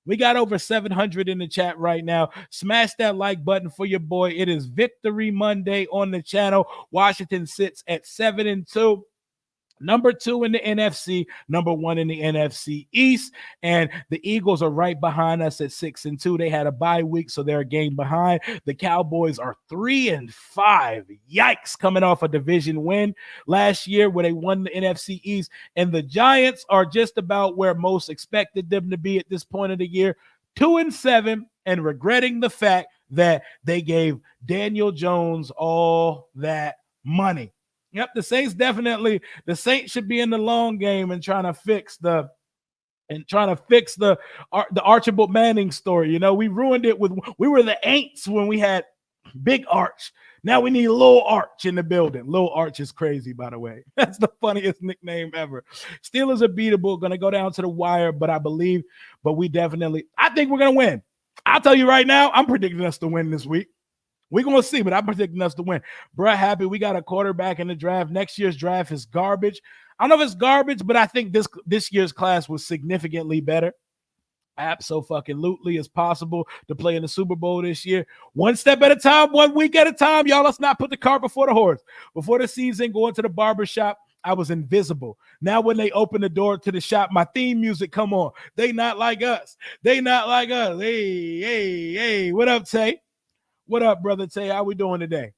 We got over 700 in the chat right now. Smash that like button for your boy. It is Victory Monday on the channel. Washington sits at 7-2. Number 2 in the NFC, number 1 in the NFC East, and the Eagles are right behind us at 6-2. They had a bye week, so they're a game behind. The Cowboys are 3-5. Yikes, coming off a division win last year where they won the NFC East, and the Giants are just about where most expected them to be at this point of the year, 2-7, and regretting the fact that they gave Daniel Jones all that money. Yep, the Saints should be in the long game and trying to fix the Archibald Manning story. You know, we ruined it we were the Aints when we had Big Arch. Now we need Little Arch in the building. Little Arch is crazy, by the way. That's the funniest nickname ever. Steelers are beatable, going to go down to the wire, but I think we're going to win. I'll tell you right now, I'm predicting us to win this week. We're going to see, but I'm predicting us to win. Bruh, happy we got a quarterback in the draft. Next year's draft is garbage. I don't know if it's garbage, but I think this year's class was significantly better. Absolutely is possible to play in the Super Bowl this year. One step at a time, 1 week at a time. Y'all, let's not put the cart before the horse. Before the season, going to the barbershop, I was invisible. Now when they open the door to the shop, my theme music come on. They not like us. They not like us. Hey. What up, Tay? What up, brother Tay? How we doing today?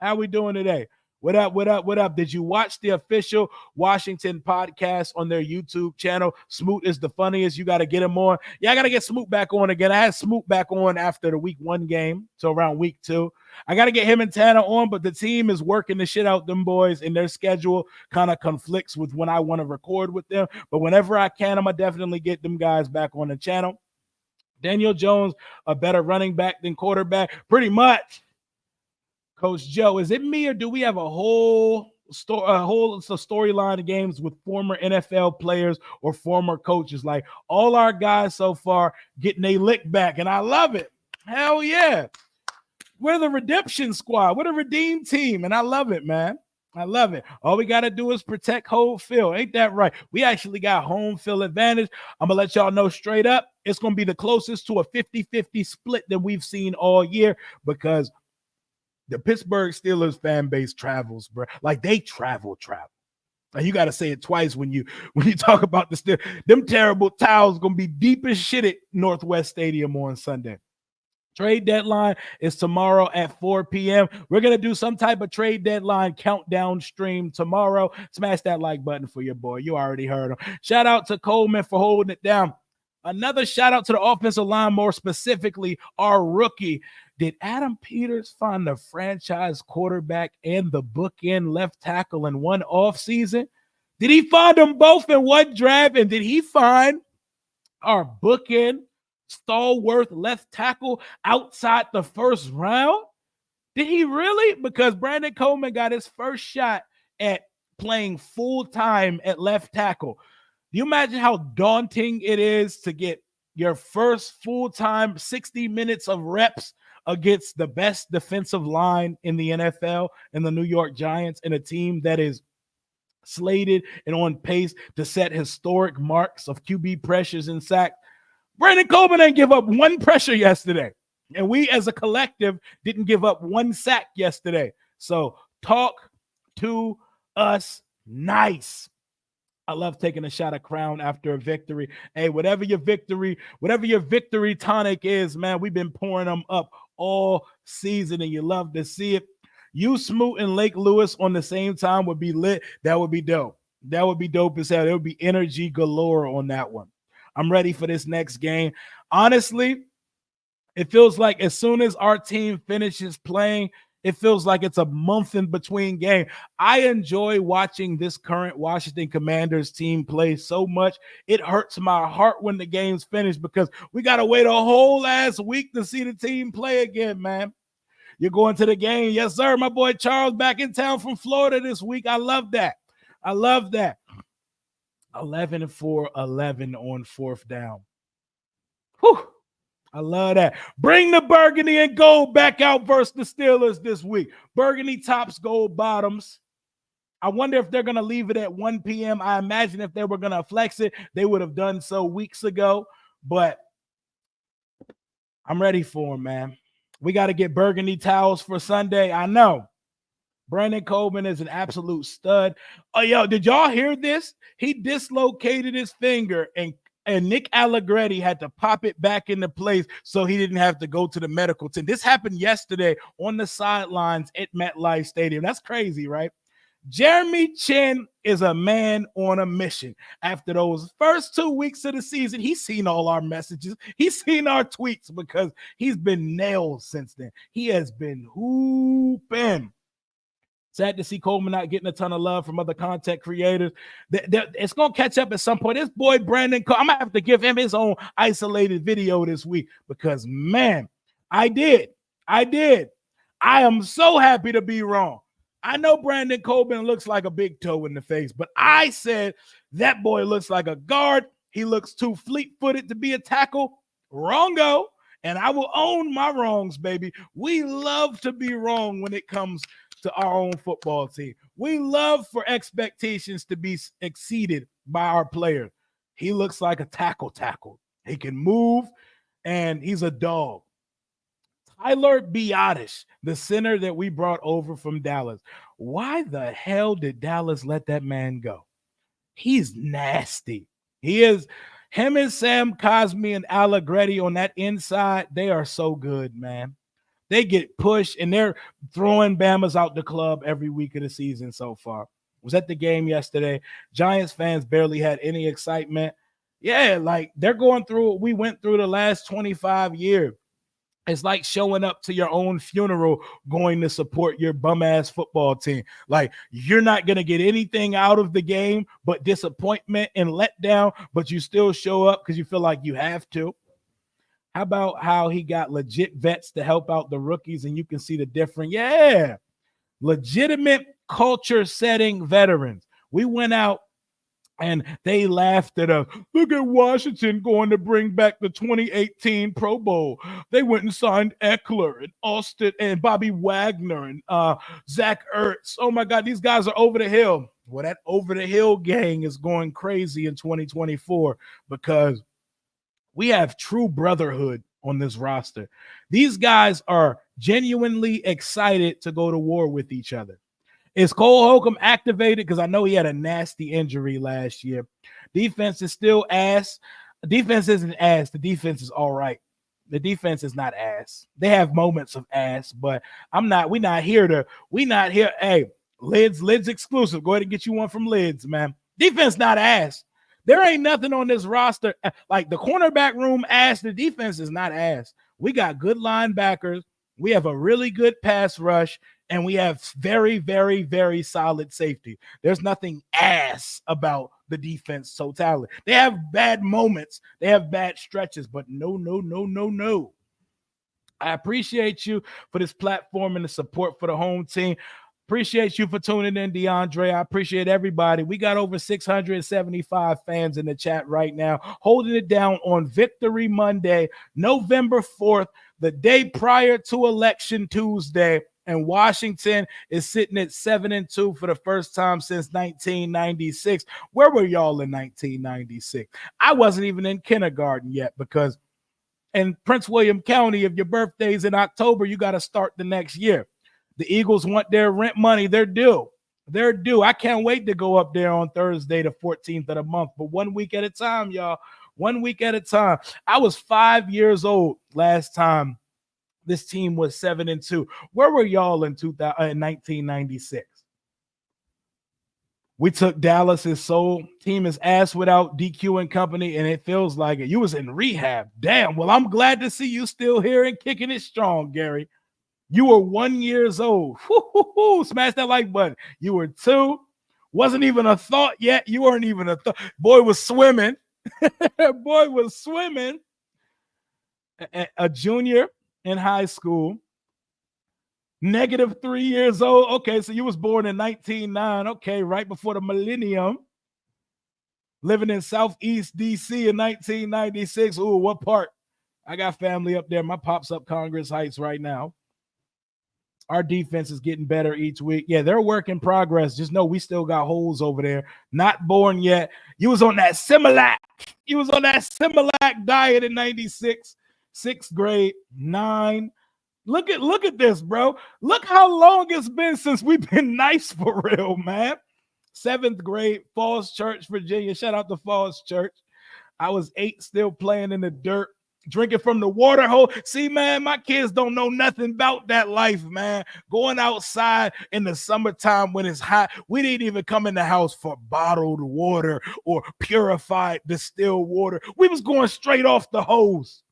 What up? Did you watch the official Washington podcast on their YouTube channel? Smoot is the funniest. You got to get him on. Yeah, I got to get Smoot back on again. I had Smoot back on after the week 1 game, so around week 2. I got to get him and Tanner on, but the team is working the shit out them boys, and their schedule kind of conflicts with when I want to record with them. But whenever I can, I'm going to definitely get them guys back on the channel. Daniel Jones, a better running back than quarterback. Pretty much. Coach Joe, is it me or do we have a whole storyline of games with former NFL players or former coaches. Like all our guys so far getting a lick back, and I love it. Hell yeah. We're the redemption squad. We're the redeem team, and I love it, man. I love it. All we got to do is protect home field. Ain't that right? We actually got home field advantage. I'm going to let y'all know straight up, it's going to be the closest to a 50-50 split that we've seen all year because the Pittsburgh Steelers fan base travels, bro. Like they travel. And you got to say it twice when you talk about the Steelers. Them terrible towels going to be deep as shit at Northwest Stadium on Sunday. Trade deadline is tomorrow at 4 p.m. We're going to do some type of trade deadline countdown stream tomorrow. Smash that like button for your boy. You already heard him. Shout out to Coleman for holding it down. Another shout out to the offensive line, more specifically, our rookie. Did Adam Peters find the franchise quarterback and the bookend left tackle in one offseason? Did he find them both in one draft? And did he find our bookend stalwart left tackle outside the first round? Did he really? Because Brandon Coleman got his first shot at playing full-time at left tackle. Do you imagine how daunting it is to get your first full-time 60 minutes of reps against the best defensive line in the NFL and the New York Giants and a team that is slated and on pace to set historic marks of QB pressures and sacks? Brandon Coleman didn't give up one pressure yesterday. And we as a collective didn't give up one sack yesterday. So talk to us nice. I love taking a shot of Crown after a victory. Hey, whatever your victory tonic is, man, we've been pouring them up all season and you love to see it. You, Smoot, and Lake Lewis on the same time would be lit. That would be dope. That would be dope as hell. There would be energy galore on that one. I'm ready for this next game. Honestly, it feels like as soon as our team finishes playing, it feels like it's a month in between game. I enjoy watching this current Washington Commanders team play so much. It hurts my heart when the game's finished because we got to wait a whole last week to see the team play again, man. You're going to the game. Yes, sir. My boy Charles back in town from Florida this week. I love that. 11 for 11 on fourth down. Whew. I love that. Bring the burgundy and gold back out versus the Steelers this week. Burgundy tops, gold bottoms. I wonder if they're going to leave it at 1 p.m. I imagine if they were going to flex it, they would have done so weeks ago. But I'm ready for them, man. We got to get burgundy towels for Sunday. I know. Brandon Coleman is an absolute stud. Oh, yo, did y'all hear this? He dislocated his finger and Nick Allegretti had to pop it back into place so he didn't have to go to the medical team. This happened yesterday on the sidelines at MetLife Stadium. That's crazy, right? Jeremy Chin is a man on a mission. After those first 2 weeks of the season, he's seen all our messages. He's seen our tweets because he's been nailed since then. He has been hooping. Sad to see Coleman not getting a ton of love from other content creators. It's going to catch up at some point. This boy, Brandon, I'm going to have to give him his own isolated video this week because, man, I did. I am so happy to be wrong. I know Brandon Coleman looks like a big toe in the face, but I said that boy looks like a guard. He looks too fleet-footed to be a tackle. Wrongo. And I will own my wrongs, baby. We love to be wrong when it comes to our own football team. We love for expectations to be exceeded by our player. He looks like a tackle. He can move, and he's a dog. Tyler Biadasz, the center that we brought over from Dallas. Why the hell did Dallas let that man go? He's nasty. He is. Him and Sam Cosmi and Allegretti on that inside, they are so good, man. They get pushed, and they're throwing Bamas out the club every week of the season so far. Was at the game yesterday. Giants fans barely had any excitement. Yeah, like they're going through what we went through the last 25 years. It's like showing up to your own funeral going to support your bum-ass football team. Like, you're not going to get anything out of the game but disappointment and letdown, but you still show up because you feel like you have to. How about how he got legit vets to help out the rookies and you can see the difference? Yeah, legitimate culture-setting veterans. We went out and they laughed at us. Look at Washington going to bring back the 2018 Pro Bowl. They went and signed Eckler and Austin and Bobby Wagner and Zach Ertz. Oh my God, these guys are over the hill. Well, that over the hill gang is going crazy in 2024 because we have true brotherhood on this roster. These guys are genuinely excited to go to war with each other. Is Cole Holcomb activated? Because I know he had a nasty injury last year. Defense is still ass. Defense isn't ass. The defense is all right. The defense is not ass. They have moments of ass, but we're not here. Hey, Lids exclusive. Go ahead and get you one from Lids, man. Defense not ass. There ain't nothing on this roster. Like the cornerback room ass, the defense is not ass. We got good linebackers. We have a really good pass rush. And we have very, very, very solid safety. There's nothing ass about the defense totality. They have bad moments. They have bad stretches, but no. I appreciate you for this platform and the support for the home team. Appreciate you for tuning in, DeAndre. I appreciate everybody. We got over 675 fans in the chat right now, holding it down on Victory Monday, November 4th, the day prior to Election Tuesday. And Washington is sitting at 7-2 for the first time since 1996. Where were y'all in 1996? I wasn't even in kindergarten yet because in Prince William County, if your birthday's in October, you got to start the next year. The Eagles want their rent money. They're due. They're due. I can't wait to go up there on Thursday, the 14th of the month. But 1 week at a time, y'all. 1 week at a time. I was 5 years old last time this team was 7-2. Where were y'all in 1996? We took Dallas's soul. Team is ass without DQ and company, and it feels like it. You was in rehab. Damn. Well, I'm glad to see you still here and kicking it strong, Gary. You were 1 year old. Smash that like button. You were 2. Wasn't even a thought yet. You weren't even a thought. Boy was swimming. Boy was swimming. A junior in high school, -3 years old. Okay, so you was born in 1909. Okay, right before the millennium. Living in Southeast DC in 1996. Ooh, what part? I got family up there. My pop's up Congress Heights right now. Our defense is getting better each week. Yeah, they're a work in progress. Just know we still got holes over there. Not born yet. You was on that Similac. You was on that Similac diet in 96. 6th grade, 9. Look at this, bro. Look how long it's been since we've been nice for real, man. 7th grade, Falls Church, Virginia. Shout out to Falls Church. I was 8, still playing in the dirt, drinking from the water hole. See, man, my kids don't know nothing about that life, man. Going outside in the summertime when it's hot. We didn't even come in the house for bottled water or purified distilled water. We was going straight off the hose.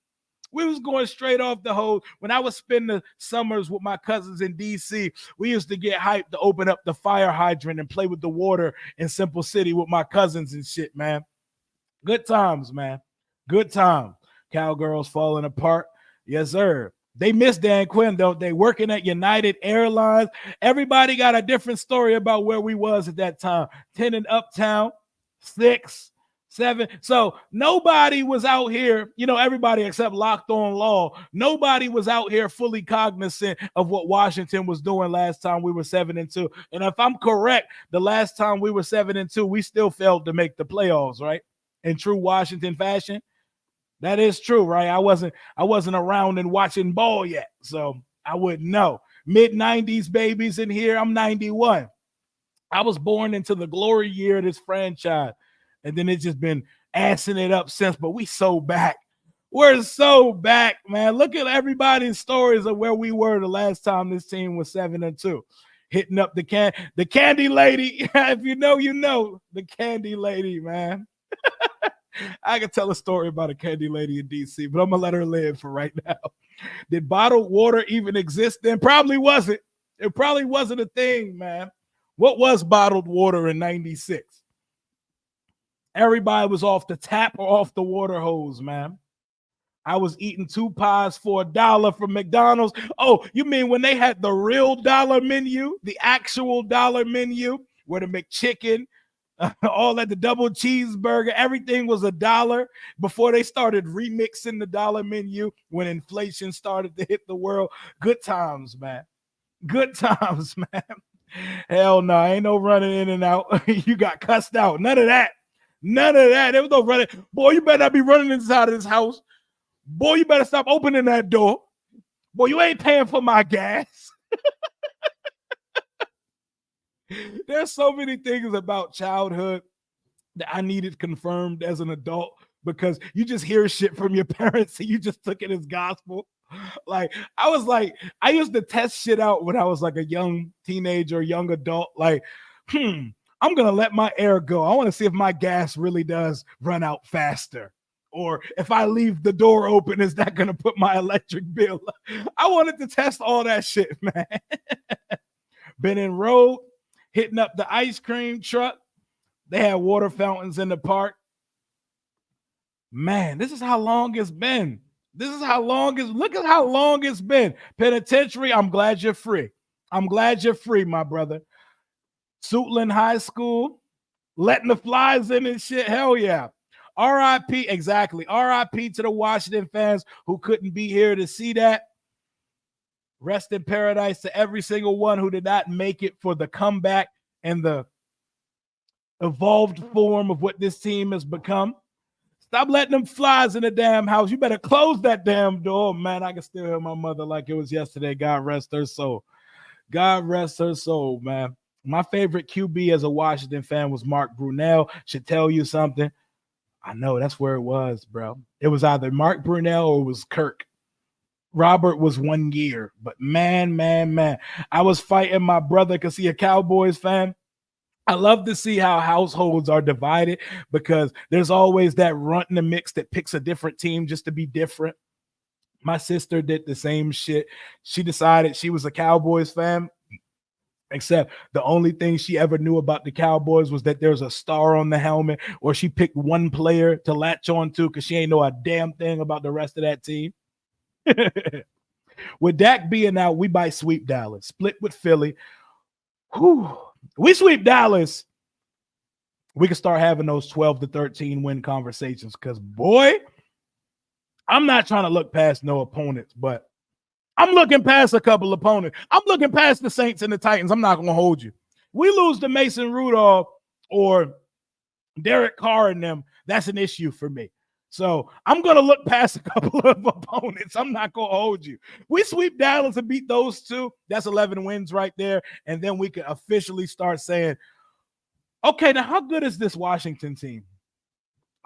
We was going straight off the hose. When I was spending the summers with my cousins in D.C., we used to get hyped to open up the fire hydrant and play with the water in Simple City with my cousins and shit, man. Good times, man. Good times. Cowgirls falling apart. Yes, sir. They miss Dan Quinn, don't they? Working at United Airlines. Everybody got a different story about where we was at that time. 10 in Uptown, 6. 7. So nobody was out here, everybody except Locked On Law. Nobody was out here fully cognizant of what Washington was doing last time we were 7-2. And if I'm correct, the last time we were 7-2, we still failed to make the playoffs, right? In true Washington fashion. That is true, right? I wasn't around and watching ball yet, so I wouldn't know. Mid-90s babies in here. I'm 91. I was born into the glory year of this franchise. And then it's just been assing it up since, but we so back. We're so back, man. Look at everybody's stories of where we were the last time this team was 7-2. Hitting up the candy lady. If you know, the candy lady, man. I could tell a story about a candy lady in DC, but I'm going to let her live for right now. Did bottled water even exist then? Probably wasn't. It probably wasn't a thing, man. What was bottled water in 96? Everybody was off the tap or off the water hose, man. I was eating 2 pies for $1 from McDonald's. Oh, you mean when they had the real dollar menu, the actual dollar menu, where the McChicken, all that, the double cheeseburger, everything was $1 before they started remixing the dollar menu when inflation started to hit the world. Good times, man. Good times, man. Hell no, ain't no running in and out. You got cussed out. None of that. None of that. There was no running. Boy, you better not be running inside of this house. Boy, you better stop opening that door. Boy, you ain't paying for my gas. There's so many things about childhood that I needed confirmed as an adult, because you just hear shit from your parents and you just took it as gospel. Like, I used to test shit out when I was like a young teenager, young adult. Like, I'm going to let my air go. I want to see if my gas really does run out faster. Or if I leave the door open, is that going to put my electric bill up? I wanted to test all that shit, man. Been in road, hitting up the ice cream truck. They had water fountains in the park. Man, this is how long it's been. Look at how long it's been. Penitentiary, I'm glad you're free. I'm glad you're free, my brother. Suitland High School, letting the flies in and shit. Hell yeah. RIP, exactly. RIP to the Washington fans who couldn't be here to see that. Rest in paradise to every single one who did not make it for the comeback and the evolved form of what this team has become. Stop letting them flies in the damn house. You better close that damn door. Man, I can still hear my mother like it was yesterday. God rest her soul. God rest her soul, man. My favorite QB as a Washington fan was Mark Brunell. Should tell you something. I know that's where it was, bro. It was either Mark Brunell or it was Kirk. Robert was 1 year, but man, I was fighting my brother because he a Cowboys fan. I love to see how households are divided, because there's always that runt in the mix that picks a different team just to be different. My sister did the same shit. She decided she was a Cowboys fan, except the only thing she ever knew about the Cowboys was that there's a star on the helmet, or she picked one player to latch on to because she ain't know a damn thing about the rest of that team. With Dak being out, we might sweep Dallas, split with Philly. Whew. We sweep Dallas, we can start having those 12 to 13 win conversations, because, boy, I'm not trying to look past no opponents, but I'm looking past a couple opponents. I'm looking past the Saints and the Titans. I'm not going to hold you. We lose to Mason Rudolph or Derek Carr and them, that's an issue for me. So I'm going to look past a couple of opponents. I'm not going to hold you. We sweep Dallas and beat those two. That's 11 wins right there. And then we can officially start saying, okay, now how good is this Washington team?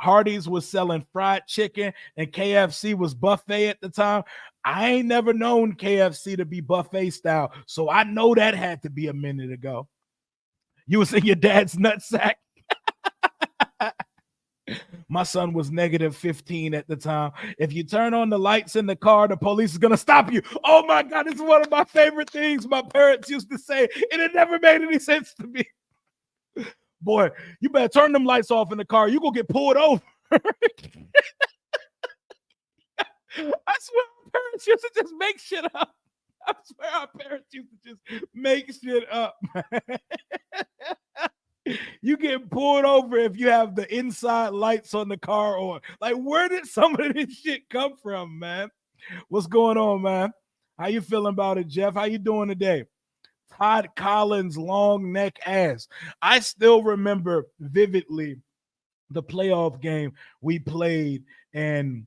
Hardee's was selling fried chicken and KFC was buffet at the time. I ain't never known KFC to be buffet style, so I know that had to be a minute ago. You was in your dad's nutsack. My son was negative 15 at the time. If you turn on the lights in the car, the police is going to stop you. Oh, my God, it's one of my favorite things my parents used to say, and it never made any sense to me. Boy, you better turn them lights off in the car. You going to get pulled over. I swear our parents used to just make shit up. I swear our parents used to just make shit up, man. You get pulled over if you have the inside lights on the car on. Like, where did some of this shit come from, man? What's going on, man? How you feeling about it, Jeff? How you doing today? Todd Collins' long neck ass. I still remember vividly the playoff game we played in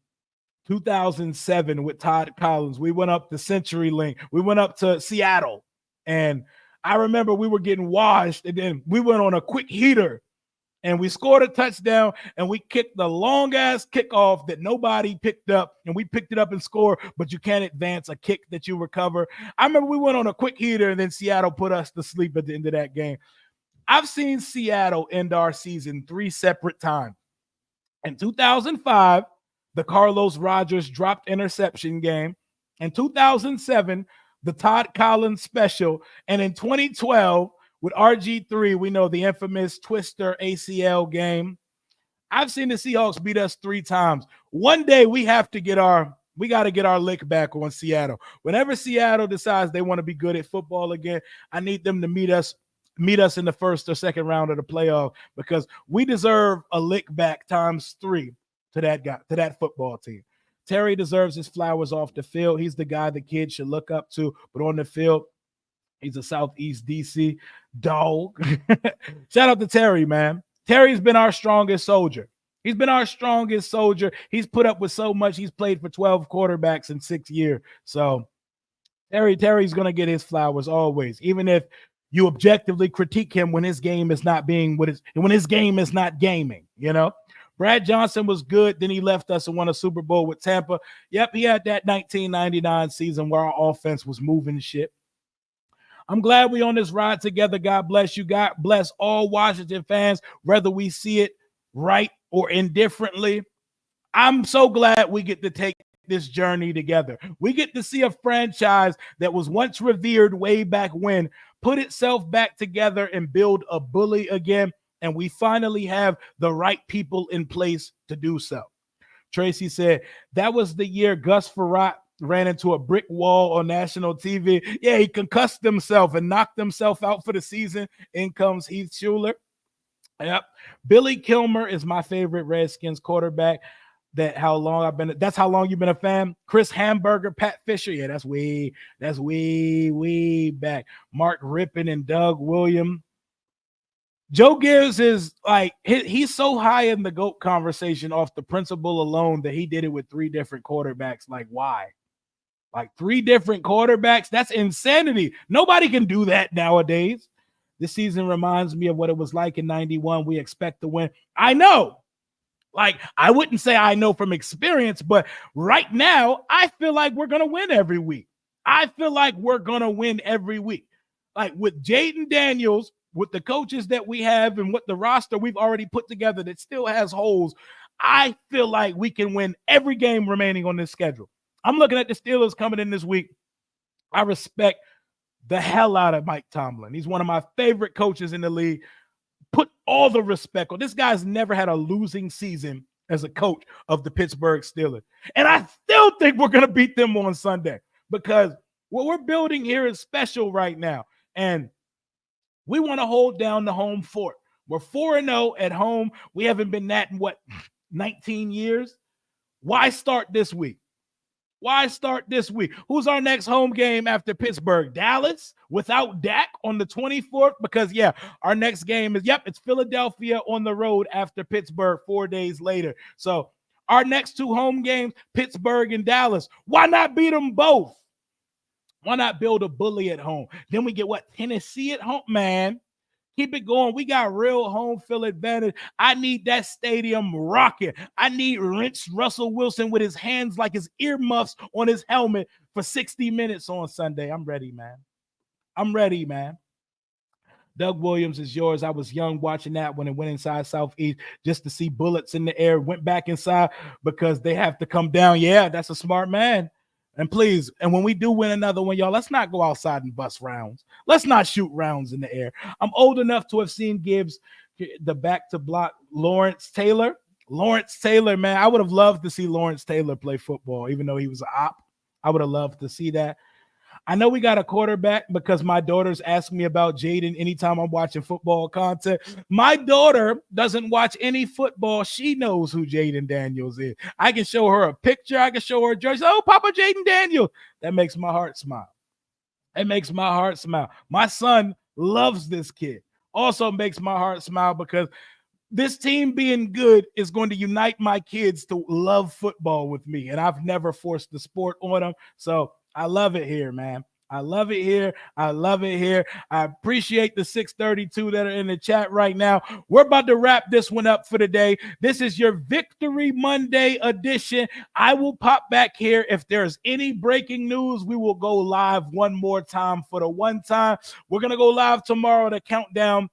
2007 with Todd Collins. We went up to CenturyLink. We went up to Seattle, and I remember we were getting washed, and then we went on a quick heater, and we scored a touchdown, and we kicked the long-ass kickoff that nobody picked up, and we picked it up and scored, but you can't advance a kick that you recover. I remember we went on a quick heater, and then Seattle put us to sleep at the end of that game. I've seen Seattle end our season 3 separate times. In 2005, the Carlos Rogers dropped interception game. In 2007, the Todd Collins special. And in 2012, with RG3, we know the infamous Twister ACL game. I've seen the Seahawks beat us 3 times. One day we got to get our lick back on Seattle. Whenever Seattle decides they want to be good at football again, I need them to meet us in the first or second round of the playoff, because we deserve a lick back times 3 to that football team. Terry deserves his flowers off the field. He's the guy the kids should look up to, but on the field, he's a Southeast DC dog. Shout out to Terry, man. Terry's been our strongest soldier. He's been our strongest soldier. He's put up with so much. He's played for 12 quarterbacks in 6 years. So Terry's going to get his flowers always, even if you objectively critique him when his game is not when his game is not gaming, you know? Brad Johnson was good. Then he left us and won a Super Bowl with Tampa. Yep, he had that 1999 season where our offense was moving shit. I'm glad we on this ride together. God bless you. God bless all Washington fans, whether we see it right or indifferently. I'm so glad we get to take this journey together. We get to see a franchise that was once revered way back when put itself back together and build a bully again. And we finally have the right people in place to do so. Tracy said, that was the year Gus Frerotte ran into a brick wall on national TV. Yeah, he concussed himself and knocked himself out for the season. In comes Heath Schuler. Yep. Billy Kilmer is my favorite Redskins quarterback. That's how long you've been a fan. Chris Hamburger, Pat Fisher. Yeah, that's way back. Mark Rippon and Doug Williams. Joe Gibbs is like, he's so high in the GOAT conversation off the principle alone that he did it with 3 different quarterbacks. Like, why? Like 3 different quarterbacks? That's insanity. Nobody can do that nowadays. This season reminds me of what it was like in 91. We expect to win. I know. Like, I wouldn't say I know from experience, but right now, I feel like we're going to win every week. Like, with Jaden Daniels, with the coaches that we have and with the roster we've already put together that still has holes, I feel like we can win every game remaining on this schedule. I'm looking at the Steelers coming in this week. I respect the hell out of Mike Tomlin. He's one of my favorite coaches in the league. Put all the respect on. This guy's never had a losing season as a coach of the Pittsburgh Steelers. And I still think we're going to beat them on Sunday, because what we're building here is special right now. And we want to hold down the home fort. We're 4-0 at home. We haven't been that in 19 years? Why start this week? Who's our next home game after Pittsburgh? Dallas without Dak on the 24th? Because, yeah, our next game is, it's Philadelphia on the road after Pittsburgh 4 days later. So our next 2 home games, Pittsburgh and Dallas. Why not beat them both? Why not build a bully at home? Then we get Tennessee at home, man. Keep it going. We got real home field advantage. I need that stadium rocking. I need Russell Wilson with his hands like his earmuffs on his helmet for 60 minutes on Sunday. I'm ready, man. Doug Williams is yours. I was young watching that when it went inside Southeast just to see bullets in the air. Went back inside because they have to come down. Yeah, that's a smart man. And please, and when we do win another one, y'all, let's not go outside and bust rounds. Let's not shoot rounds in the air. I'm old enough to have seen Gibbs, the back to block Lawrence Taylor, man. I would have loved to see Lawrence Taylor play football, even though he was an op. I would have loved to see that. I know we got a quarterback because my daughters ask me about Jaden anytime I'm watching football content. My daughter doesn't watch any football. She knows who Jaden Daniels is. I can show her a picture. I can show her a jersey. Oh, Papa Jaden Daniels. That makes my heart smile. My son loves this kid. Also makes my heart smile because this team being good is going to unite my kids to love football with me. And I've never forced the sport on them. So I love it here, man. I love it here. I appreciate the 632 that are in the chat right now. We're about to wrap this one up for today. This is your Victory Monday edition. I will pop back here. If there's any breaking news, we will go live one more time for the one time. We're going to go live tomorrow to count down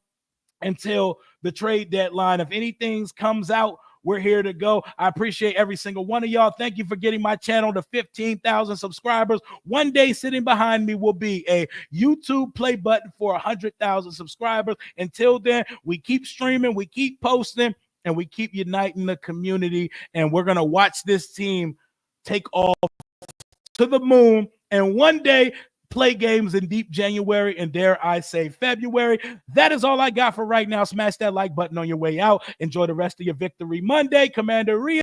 until the trade deadline. If anything comes out, we're here to go. I appreciate every single one of y'all. Thank you for getting my channel to 15,000 subscribers. One day sitting behind me will be a YouTube play button for 100,000 subscribers. Until then, we keep streaming, we keep posting, and we keep uniting the community, and we're going to watch this team take off to the moon and one day play games in deep January and, dare I say, February. That is all I got for right now. Smash that like button on your way out. Enjoy the rest of your Victory Monday. Commander Ria.